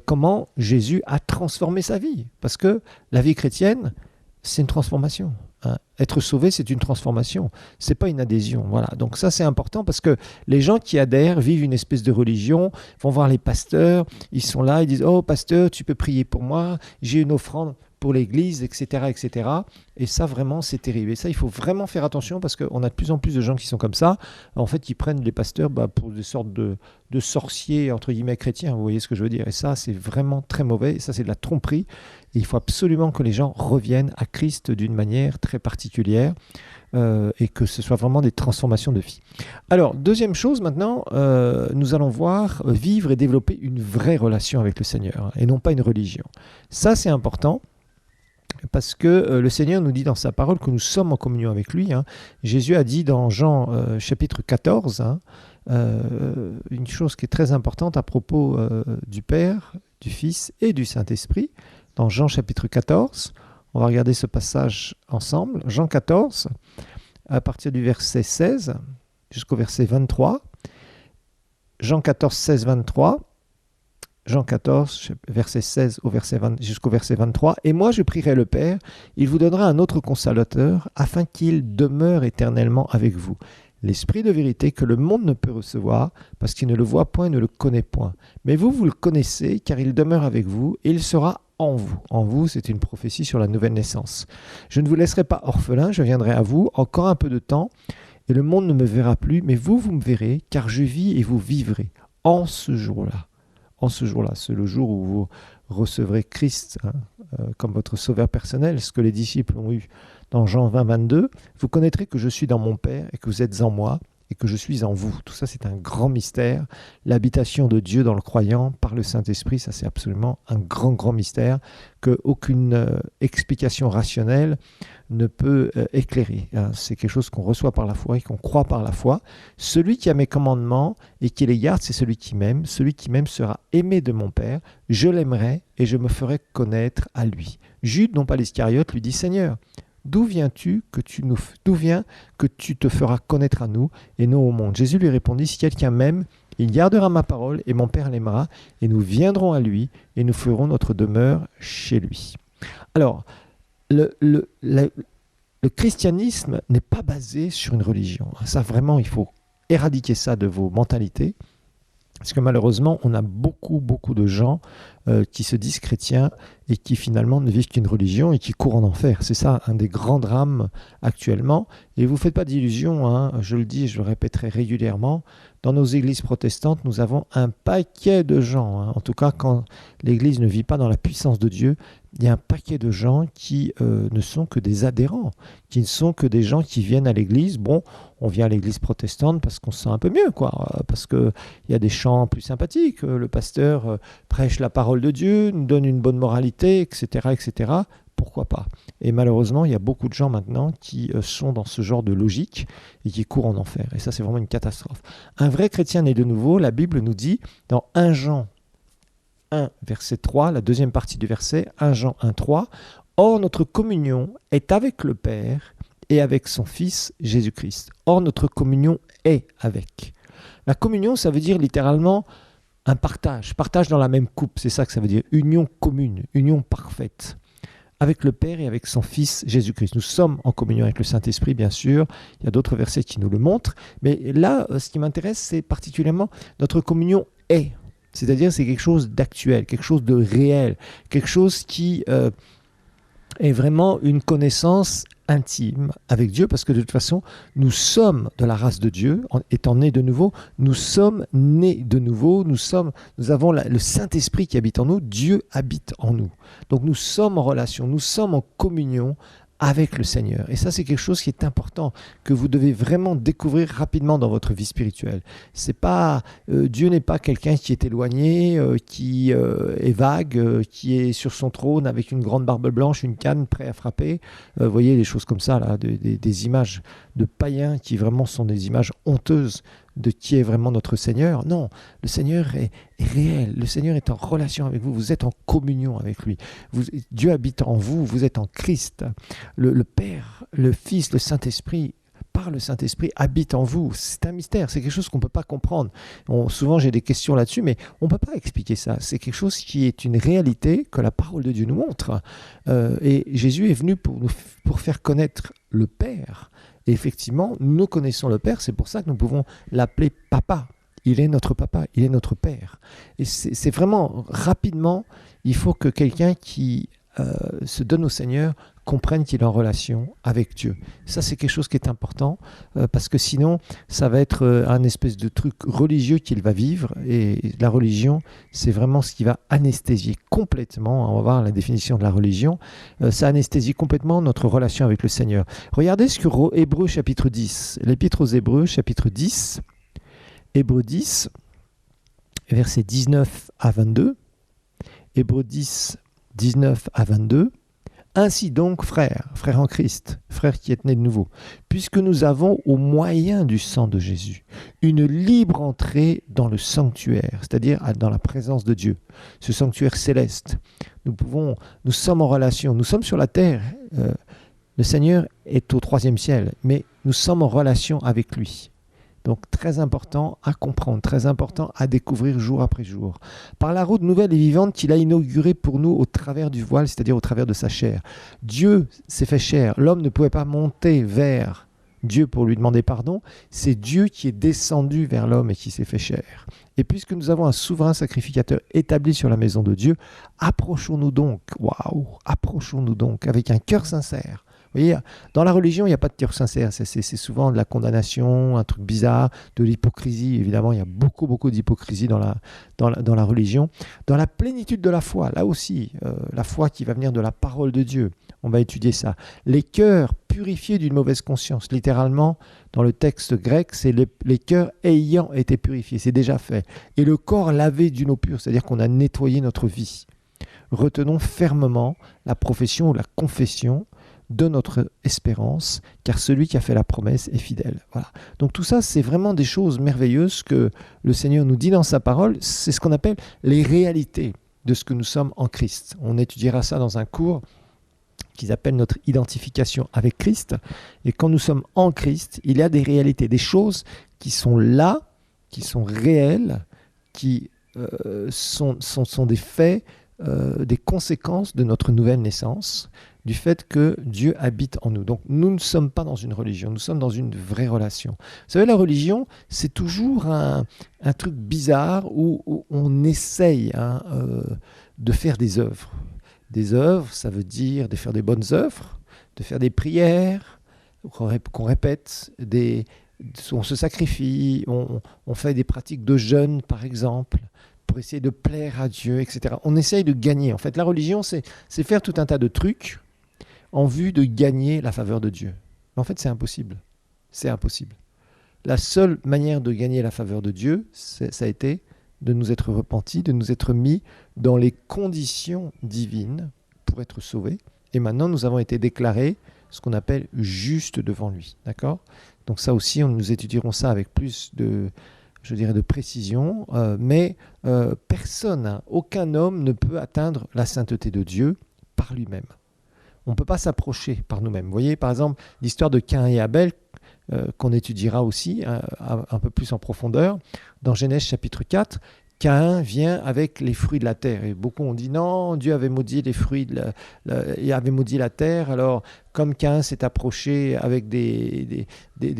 comment Jésus a transformé sa vie. Parce que la vie chrétienne, c'est une transformation. Être sauvé, c'est une transformation. C'est pas une adhésion. Voilà. Donc ça, c'est important parce que les gens qui adhèrent vivent une espèce de religion, vont voir les pasteurs, ils sont là, ils disent « Oh, pasteur, tu peux prier pour moi, j'ai une offrande pour l'église, etc. etc. » Et ça, vraiment, c'est terrible. Et ça, il faut vraiment faire attention parce qu'on a de plus en plus de gens qui sont comme ça. En fait, ils prennent les pasteurs pour des sortes de sorciers, entre guillemets, chrétiens. Vous voyez ce que je veux dire? Et ça, c'est vraiment très mauvais. Et ça, c'est de la tromperie. Et il faut absolument que les gens reviennent à Christ d'une manière très particulière et que ce soit vraiment des transformations de vie. Alors, deuxième chose maintenant, nous allons voir vivre et développer une vraie relation avec le Seigneur et non pas une religion. Ça, c'est important. Parce que le Seigneur nous dit dans sa parole que nous sommes en communion avec lui. Hein. Jésus a dit dans Jean chapitre 14, une chose qui est très importante à propos du Père, du Fils et du Saint-Esprit. Dans Jean chapitre 14, on va regarder ce passage ensemble. Jean 14, à partir du verset 16 jusqu'au verset 23. Jean 14, 16, 23. Jean 14, verset 16 jusqu'au verset 23. « Et moi je prierai le Père, il vous donnera un autre consolateur, afin qu'il demeure éternellement avec vous. L'Esprit de vérité que le monde ne peut recevoir, parce qu'il ne le voit point et ne le connaît point. Mais vous, vous le connaissez, car il demeure avec vous, et il sera en vous. » En vous, c'est une prophétie sur la nouvelle naissance. « Je ne vous laisserai pas orphelin, je viendrai à vous, encore un peu de temps, et le monde ne me verra plus, mais vous, vous me verrez, car je vis et vous vivrez. En ce jour-là. » En ce jour-là, c'est le jour où vous recevrez Christ comme votre sauveur personnel, ce que les disciples ont eu dans Jean 20, 22. Vous connaîtrez que je suis dans mon Père et que vous êtes en moi et que je suis en vous. Tout ça, c'est un grand mystère. L'habitation de Dieu dans le croyant par le Saint-Esprit, ça c'est absolument un grand, grand mystère qu'aucune explication rationnelle ne peut éclairer. C'est quelque chose qu'on reçoit par la foi et qu'on croit par la foi. Celui qui a mes commandements et qui les garde, c'est celui qui m'aime. Celui qui m'aime sera aimé de mon Père. Je l'aimerai et je me ferai connaître à lui. Jude, non pas l'Iscariote, lui dit « Seigneur, d'où vient que tu te feras connaître à nous et non au monde ?» Jésus lui répondit « Si quelqu'un m'aime, il gardera ma parole et mon Père l'aimera et nous viendrons à lui et nous ferons notre demeure chez lui. » Alors, le christianisme n'est pas basé sur une religion. Ça, vraiment, il faut éradiquer ça de vos mentalités. Parce que malheureusement, on a beaucoup, beaucoup de gens qui se disent chrétiens et qui finalement ne vivent qu'une religion et qui courent en enfer. C'est ça, un des grands drames actuellement. Et vous ne faites pas d'illusions, hein, je le dis et je le répéterai régulièrement. Dans nos églises protestantes, nous avons un paquet de gens. Hein. En tout cas, quand l'église ne vit pas dans la puissance de Dieu, il y a un paquet de gens qui ne sont que des adhérents, qui ne sont que des gens qui viennent à l'église. Bon, on vient à l'église protestante parce qu'on se sent un peu mieux, quoi, parce qu'il y a des chants plus sympathiques, le pasteur prêche la parole de Dieu, nous donne une bonne moralité, etc., etc. Pourquoi pas? Et malheureusement, il y a beaucoup de gens maintenant qui sont dans ce genre de logique et qui courent en enfer. Et ça, c'est vraiment une catastrophe. Un vrai chrétien né de nouveau, la Bible nous dit, dans 1 Jean 1, verset 3, la deuxième partie du verset, 1 Jean 1, 3, « Or, notre communion est avec le Père et avec son Fils Jésus-Christ. » Or, notre communion est avec. La communion, ça veut dire littéralement un partage dans la même coupe, c'est ça que ça veut dire, union commune, union parfaite, avec le Père et avec son Fils Jésus-Christ. Nous sommes en communion avec le Saint-Esprit, bien sûr, il y a d'autres versets qui nous le montrent, mais là, ce qui m'intéresse, c'est particulièrement notre communion est. C'est-à-dire c'est quelque chose d'actuel, quelque chose de réel, quelque chose qui est vraiment une connaissance intime avec Dieu, parce que de toute façon, nous sommes de la race de Dieu, étant nés de nouveau, nous sommes nés de nouveau, nous avons le Saint-Esprit qui habite en nous, Dieu habite en nous. Donc nous sommes en relation, nous sommes en communion avec le Seigneur. Et ça, c'est quelque chose qui est important, que vous devez vraiment découvrir rapidement dans votre vie spirituelle. C'est pas, Dieu n'est pas quelqu'un qui est éloigné, qui est vague, qui est sur son trône avec une grande barbe blanche, une canne, prêt à frapper. Vous voyez des choses comme ça, là, des images de païens qui vraiment sont des images honteuses de qui est vraiment notre Seigneur. Non, le Seigneur est réel, le Seigneur est en relation avec vous, vous êtes en communion avec lui. Dieu habite en vous, vous êtes en Christ. Le Père, le Fils, le Saint-Esprit, par le Saint-Esprit, habite en vous. C'est un mystère, c'est quelque chose qu'on ne peut pas comprendre. Souvent j'ai des questions là-dessus, mais on ne peut pas expliquer ça. C'est quelque chose qui est une réalité que la parole de Dieu nous montre. Et Jésus est venu pour faire connaître le Père. Et effectivement, nous connaissons le Père, c'est pour ça que nous pouvons l'appeler Papa. Il est notre Papa, il est notre Père. Et c'est vraiment, rapidement, il faut que quelqu'un qui se donne au Seigneur comprenne qu'il est en relation avec Dieu. Ça, c'est quelque chose qui est important, parce que sinon, ça va être un espèce de truc religieux qu'il va vivre, et la religion, c'est vraiment ce qui va anesthésier complètement, on va voir la définition de la religion, ça anesthésie complètement notre relation avec le Seigneur. Regardez ce que Hébreux chapitre 10, l'épître aux Hébreux chapitre 10, Hébreux 10, versets 19 à 22, Hébreux 10, 19 à 22, ainsi donc, frères en Christ, frères qui êtes nés de nouveau, puisque nous avons au moyen du sang de Jésus une libre entrée dans le sanctuaire, c'est-à-dire dans la présence de Dieu, ce sanctuaire céleste. Nous sommes en relation, nous sommes sur la terre, le Seigneur est au 3e ciel, mais nous sommes en relation avec lui. Donc très important à comprendre, très important à découvrir jour après jour. Par la route nouvelle et vivante qu'il a inaugurée pour nous au travers du voile, c'est-à-dire au travers de sa chair. Dieu s'est fait chair. L'homme ne pouvait pas monter vers Dieu pour lui demander pardon. C'est Dieu qui est descendu vers l'homme et qui s'est fait chair. Et puisque nous avons un souverain sacrificateur établi sur la maison de Dieu, approchons-nous donc avec un cœur sincère. Vous voyez, dans la religion, il n'y a pas de cœur sincère. C'est souvent de la condamnation, un truc bizarre, de l'hypocrisie. Évidemment, il y a beaucoup d'hypocrisie dans la religion. Dans la plénitude de la foi, là aussi, la foi qui va venir de la parole de Dieu. On va étudier ça. Les cœurs purifiés d'une mauvaise conscience. Littéralement, dans le texte grec, c'est les cœurs ayant été purifiés. C'est déjà fait. Et le corps lavé d'une eau pure, c'est-à-dire qu'on a nettoyé notre vie. Retenons fermement la profession ou la confession de notre espérance, car celui qui a fait la promesse est fidèle. Voilà. Donc tout ça, c'est vraiment des choses merveilleuses que le Seigneur nous dit dans sa parole. C'est ce qu'on appelle les réalités de ce que nous sommes en Christ. On étudiera ça dans un cours qu'ils appellent notre identification avec Christ. Et quand nous sommes en Christ, il y a des réalités, des choses qui sont là, qui sont réelles, qui sont des faits, des conséquences de notre nouvelle naissance, du fait que Dieu habite en nous. Donc nous ne sommes pas dans une religion, nous sommes dans une vraie relation. Vous savez, la religion, c'est toujours un truc bizarre où on essaye de faire des œuvres. Des œuvres, ça veut dire de faire des bonnes œuvres, de faire des prières qu'on répète, on se sacrifie, on fait des pratiques de jeûne, par exemple, pour essayer de plaire à Dieu, etc. On essaye de gagner. En fait, la religion, c'est faire tout un tas de trucs en vue de gagner la faveur de Dieu. Mais en fait, c'est impossible. C'est impossible. La seule manière de gagner la faveur de Dieu, ça a été de nous être repentis, de nous être mis dans les conditions divines pour être sauvés. Et maintenant, nous avons été déclarés ce qu'on appelle justes devant lui. D'accord ? Donc ça aussi, nous étudierons ça avec plus de, je dirais, de précision. Mais personne, hein, aucun homme ne peut atteindre la sainteté de Dieu par lui-même. On ne peut pas s'approcher par nous-mêmes. Vous voyez, par exemple, l'histoire de Caïn et Abel, qu'on étudiera aussi un peu plus en profondeur. Dans Genèse chapitre 4, Caïn vient avec les fruits de la terre. Et beaucoup ont dit non, Dieu avait maudit les fruits, il avait maudit la terre. Alors, comme Caïn s'est approché avec des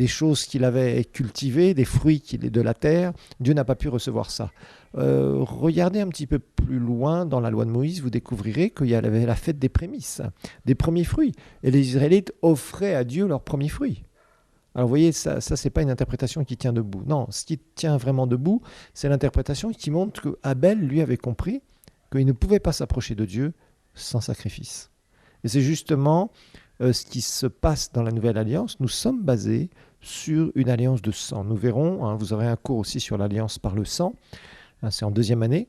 choses qu'il avait cultivées, des fruits de la terre, Dieu n'a pas pu recevoir ça. Regardez un petit peu plus loin dans la loi de Moïse, vous découvrirez qu'il y avait la fête des prémices, des premiers fruits. Et les Israélites offraient à Dieu leurs premiers fruits. Alors vous voyez, ça c'est pas une interprétation qui tient debout. Non, ce qui tient vraiment debout, c'est l'interprétation qui montre que Abel, lui, avait compris qu'il ne pouvait pas s'approcher de Dieu sans sacrifice. Et c'est justement ce qui se passe dans la Nouvelle Alliance. Nous sommes basés sur une alliance de sang. Nous verrons, hein, vous aurez un cours aussi sur l'alliance par le sang, hein, c'est en 2e année,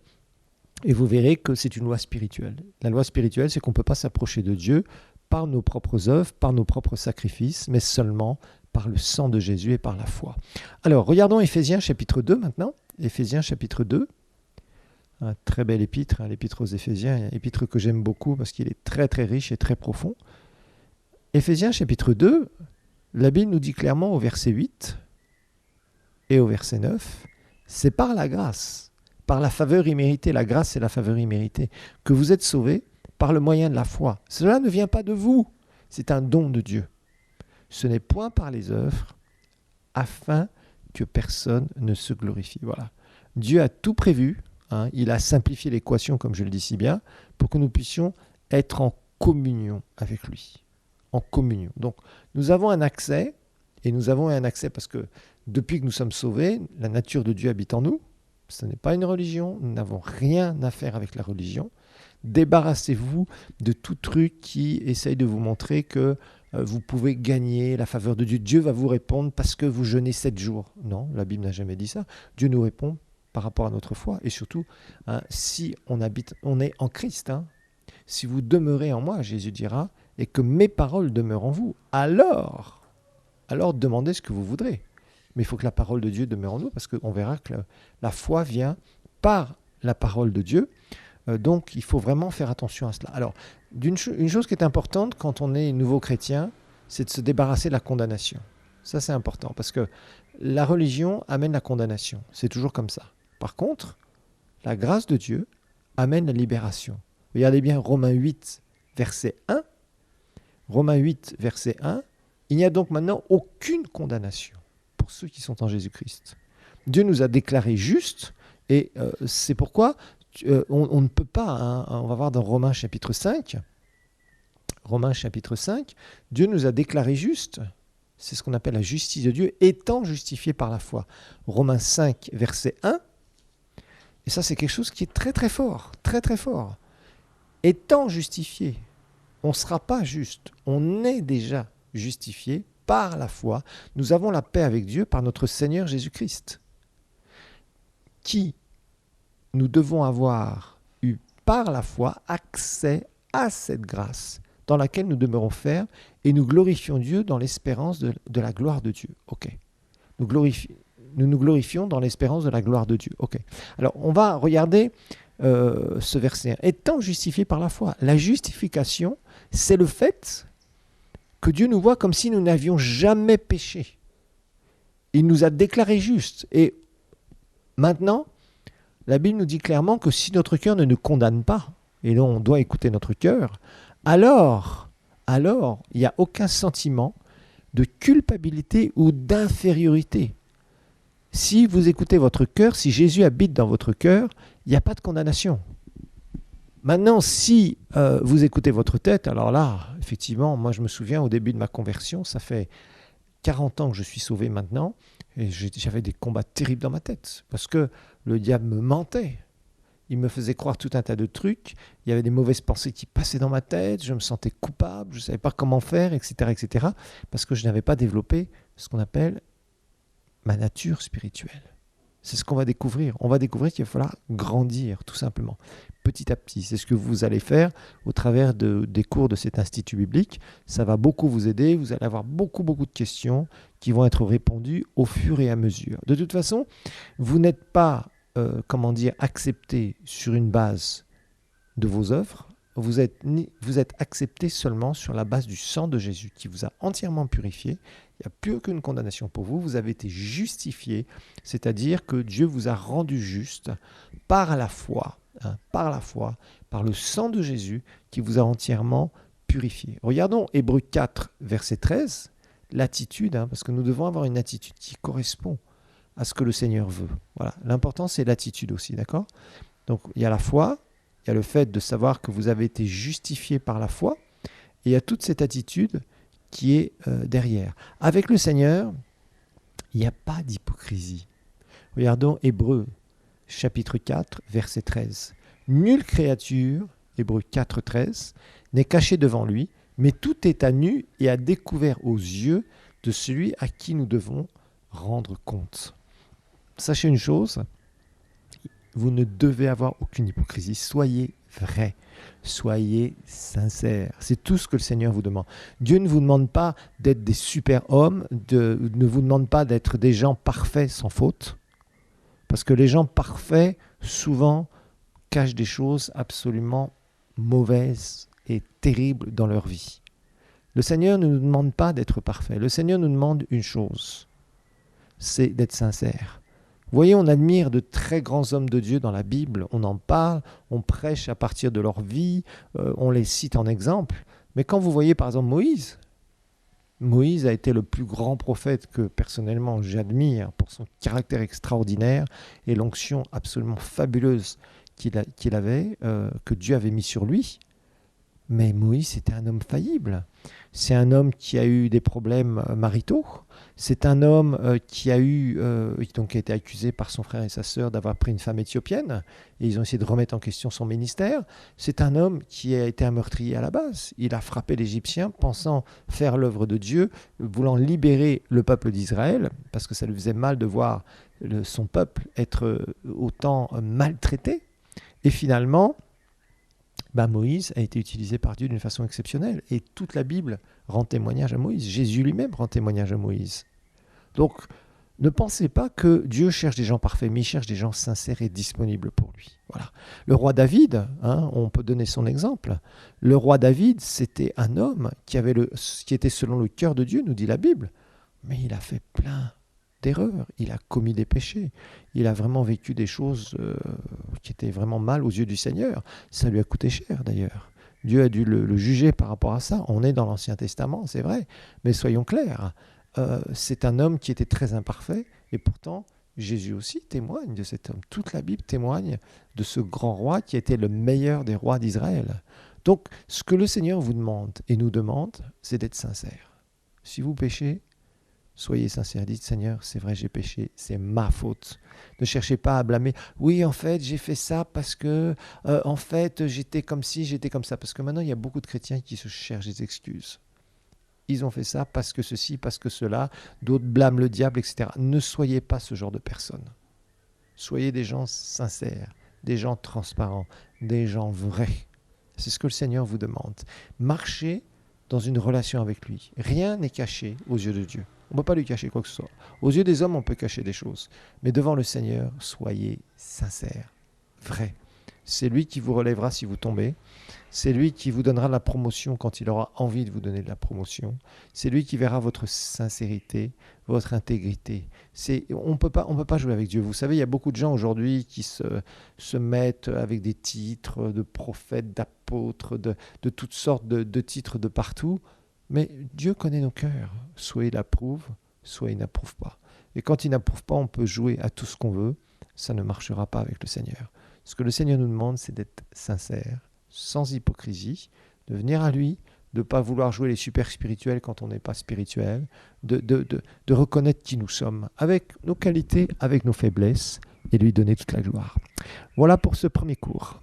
et vous verrez que c'est une loi spirituelle. La loi spirituelle, c'est qu'on ne peut pas s'approcher de Dieu par nos propres œuvres, par nos propres sacrifices, mais seulement par le sang de Jésus et par la foi. Alors, regardons Éphésiens chapitre 2 maintenant. Éphésiens chapitre 2, un très bel épître, hein, l'épître aux Éphésiens, un épître que j'aime beaucoup parce qu'il est très très riche et très profond. Éphésiens chapitre 2, la Bible nous dit clairement au verset 8 et au verset 9, c'est par la grâce, par la faveur imméritée, la grâce et la faveur imméritée, que vous êtes sauvés par le moyen de la foi. Cela ne vient pas de vous, c'est un don de Dieu. Ce n'est point par les œuvres, afin que personne ne se glorifie. Voilà. Dieu a tout prévu, hein, il a simplifié l'équation, comme je le dis si bien, pour que nous puissions être en communion avec lui. En communion. Donc, nous avons un accès, et nous avons un accès parce que depuis que nous sommes sauvés, la nature de Dieu habite en nous. Ce n'est pas une religion, nous n'avons rien à faire avec la religion. Débarrassez-vous de tout truc qui essaye de vous montrer que vous pouvez gagner la faveur de Dieu. Dieu va vous répondre parce que vous jeûnez 7 jours. Non, la Bible n'a jamais dit ça. Dieu nous répond par rapport à notre foi. Et surtout, hein, si on est en Christ, hein, si vous demeurez en moi, Jésus dira, et que mes paroles demeurent en vous, alors demandez ce que vous voudrez. Mais il faut que la parole de Dieu demeure en nous, parce qu'on verra que la foi vient par la parole de Dieu. Donc, il faut vraiment faire attention à cela. Alors, une chose qui est importante quand on est nouveau chrétien, c'est de se débarrasser de la condamnation. Ça, c'est important, parce que la religion amène la condamnation. C'est toujours comme ça. Par contre, la grâce de Dieu amène la libération. Regardez bien Romains 8, verset 1. Romains 8, verset 1. Il n'y a donc maintenant aucune condamnation pour ceux qui sont en Jésus-Christ. Dieu nous a déclarés justes, et c'est pourquoi on ne peut pas, hein, on va voir dans Romains chapitre 5, Dieu nous a déclarés justes, c'est ce qu'on appelle la justice de Dieu, étant justifiés par la foi. Romains 5, verset 1, et ça c'est quelque chose qui est très très fort, très très fort. Étant justifiés, on ne sera pas juste, on est déjà justifié par la foi. Nous avons la paix avec Dieu par notre Seigneur Jésus-Christ, qui nous devons avoir eu par la foi accès à cette grâce dans laquelle nous demeurons fermes et nous glorifions Dieu dans l'espérance de la gloire de Dieu. Ok. Nous nous glorifions dans l'espérance de la gloire de Dieu. Ok. Alors, on va regarder ce verset 1. Étant justifié par la foi. La justification, c'est le fait que Dieu nous voit comme si nous n'avions jamais péché. Il nous a déclarés justes. Et maintenant, la Bible nous dit clairement que si notre cœur ne nous condamne pas, et là on doit écouter notre cœur, alors il n'y a aucun sentiment de culpabilité ou d'infériorité. Si vous écoutez votre cœur, si Jésus habite dans votre cœur, il n'y a pas de condamnation. Maintenant, si vous écoutez votre tête, alors là, effectivement, moi je me souviens au début de ma conversion, ça fait 40 ans que je suis sauvé maintenant, et j'avais des combats terribles dans ma tête, parce que le diable me mentait. il me faisait croire tout un tas de trucs, il y avait des mauvaises pensées qui passaient dans ma tête, je me sentais coupable, je ne savais pas comment faire, etc., parce que je n'avais pas développé ce qu'on appelle ma nature spirituelle. C'est ce qu'on va découvrir. On va découvrir qu'il va falloir grandir, tout simplement, petit à petit. C'est ce que vous allez faire au travers des cours de cet institut biblique. Ça va beaucoup vous aider. Vous allez avoir beaucoup de questions qui vont être répondues au fur et à mesure. De toute façon, vous n'êtes pas, accepté sur une base de vos œuvres. Vous êtes accepté seulement sur la base du sang de Jésus qui vous a entièrement purifié. Il n'y a plus aucune condamnation pour vous. Vous avez été justifié, c'est-à-dire que Dieu vous a rendu juste par la foi, par le sang de Jésus qui vous a entièrement purifié. Regardons Hébreux 4, verset 13, l'attitude, parce que nous devons avoir une attitude qui correspond à ce que le Seigneur veut. Voilà. L'important, c'est l'attitude aussi, d'accord ? Donc, il y a la foi, il y a le fait de savoir que vous avez été justifié par la foi, et il y a toute cette attitude qui est derrière. Avec le Seigneur, il n'y a pas d'hypocrisie. Regardons Hébreux, chapitre 4, verset 13. Nulle créature, Hébreux 4, 13, n'est cachée devant lui, mais tout est à nu et à découvert aux yeux de celui à qui nous devons rendre compte. Sachez une chose, vous ne devez avoir aucune hypocrisie. Soyez vrai, soyez sincère. C'est tout ce que le Seigneur vous demande. Dieu ne vous demande pas d'être des super-hommes, ne vous demande pas d'être des gens parfaits sans faute, parce que les gens parfaits, souvent, cachent des choses absolument mauvaises et terribles dans leur vie. Le Seigneur ne nous demande pas d'être parfaits. Le Seigneur nous demande une chose, c'est d'être sincère. Vous voyez, on admire de très grands hommes de Dieu dans la Bible, on en parle, on prêche à partir de leur vie, on les cite en exemple. Mais quand vous voyez par exemple Moïse a été le plus grand prophète que personnellement j'admire pour son caractère extraordinaire et l'onction absolument fabuleuse qu'il avait, que Dieu avait mis sur lui. Mais Moïse était un homme faillible. C'est un homme qui a eu des problèmes maritaux. C'est un homme qui a été accusé par son frère et sa sœur d'avoir pris une femme éthiopienne. Et ils ont essayé de remettre en question son ministère. C'est un homme qui a été un meurtrier à la base. Il a frappé l'Égyptien pensant faire l'œuvre de Dieu, voulant libérer le peuple d'Israël, parce que ça lui faisait mal de voir son peuple être autant maltraité. Et finalement, Moïse a été utilisé par Dieu d'une façon exceptionnelle. Et toute la Bible rend témoignage à Moïse. Jésus lui-même rend témoignage à Moïse. Donc, ne pensez pas que Dieu cherche des gens parfaits, mais il cherche des gens sincères et disponibles pour lui. Voilà. Le roi David, on peut donner son exemple. Le roi David, c'était un homme qui était selon le cœur de Dieu, nous dit la Bible. Mais il a fait plein d'erreurs, il a commis des péchés, il a vraiment vécu des choses qui étaient vraiment mal aux yeux du Seigneur. Ça lui a coûté cher d'ailleurs. Dieu a dû le juger par rapport à ça. On est dans l'Ancien Testament, c'est vrai, mais soyons clairs, c'est un homme qui était très imparfait et pourtant Jésus aussi témoigne de cet homme. Toute la Bible témoigne de ce grand roi qui était le meilleur des rois d'Israël. Donc ce que le Seigneur vous demande et nous demande, c'est d'être sincère. Si vous péchez, soyez sincères, dites Seigneur, c'est vrai, j'ai péché, c'est ma faute. Ne cherchez pas à blâmer. Oui, en fait, j'ai fait ça parce que, en fait, j'étais comme ci, j'étais comme ça. Parce que maintenant, il y a beaucoup de chrétiens qui se cherchent des excuses. Ils ont fait ça parce que ceci, parce que cela. D'autres blâment le diable, etc. Ne soyez pas ce genre de personnes. Soyez des gens sincères, des gens transparents, des gens vrais. C'est ce que le Seigneur vous demande. Marchez dans une relation avec lui. Rien n'est caché aux yeux de Dieu. On ne peut pas lui cacher quoi que ce soit. Aux yeux des hommes, on peut cacher des choses. Mais devant le Seigneur, soyez sincères, vrais. C'est lui qui vous relèvera si vous tombez. C'est lui qui vous donnera la promotion quand il aura envie de vous donner de la promotion. C'est lui qui verra votre sincérité, votre intégrité. On ne peut pas jouer avec Dieu. Vous savez, il y a beaucoup de gens aujourd'hui qui se mettent avec des titres de prophètes, d'apôtres, de toutes sortes de titres de partout. Mais Dieu connaît nos cœurs. Soit il approuve, soit il n'approuve pas. Et quand il n'approuve pas, on peut jouer à tout ce qu'on veut. Ça ne marchera pas avec le Seigneur. Ce que le Seigneur nous demande, c'est d'être sincère, sans hypocrisie, de venir à lui, de ne pas vouloir jouer les super spirituels quand on n'est pas spirituel, de reconnaître qui nous sommes, avec nos qualités, avec nos faiblesses, et lui donner toute la gloire. Voilà pour ce premier cours.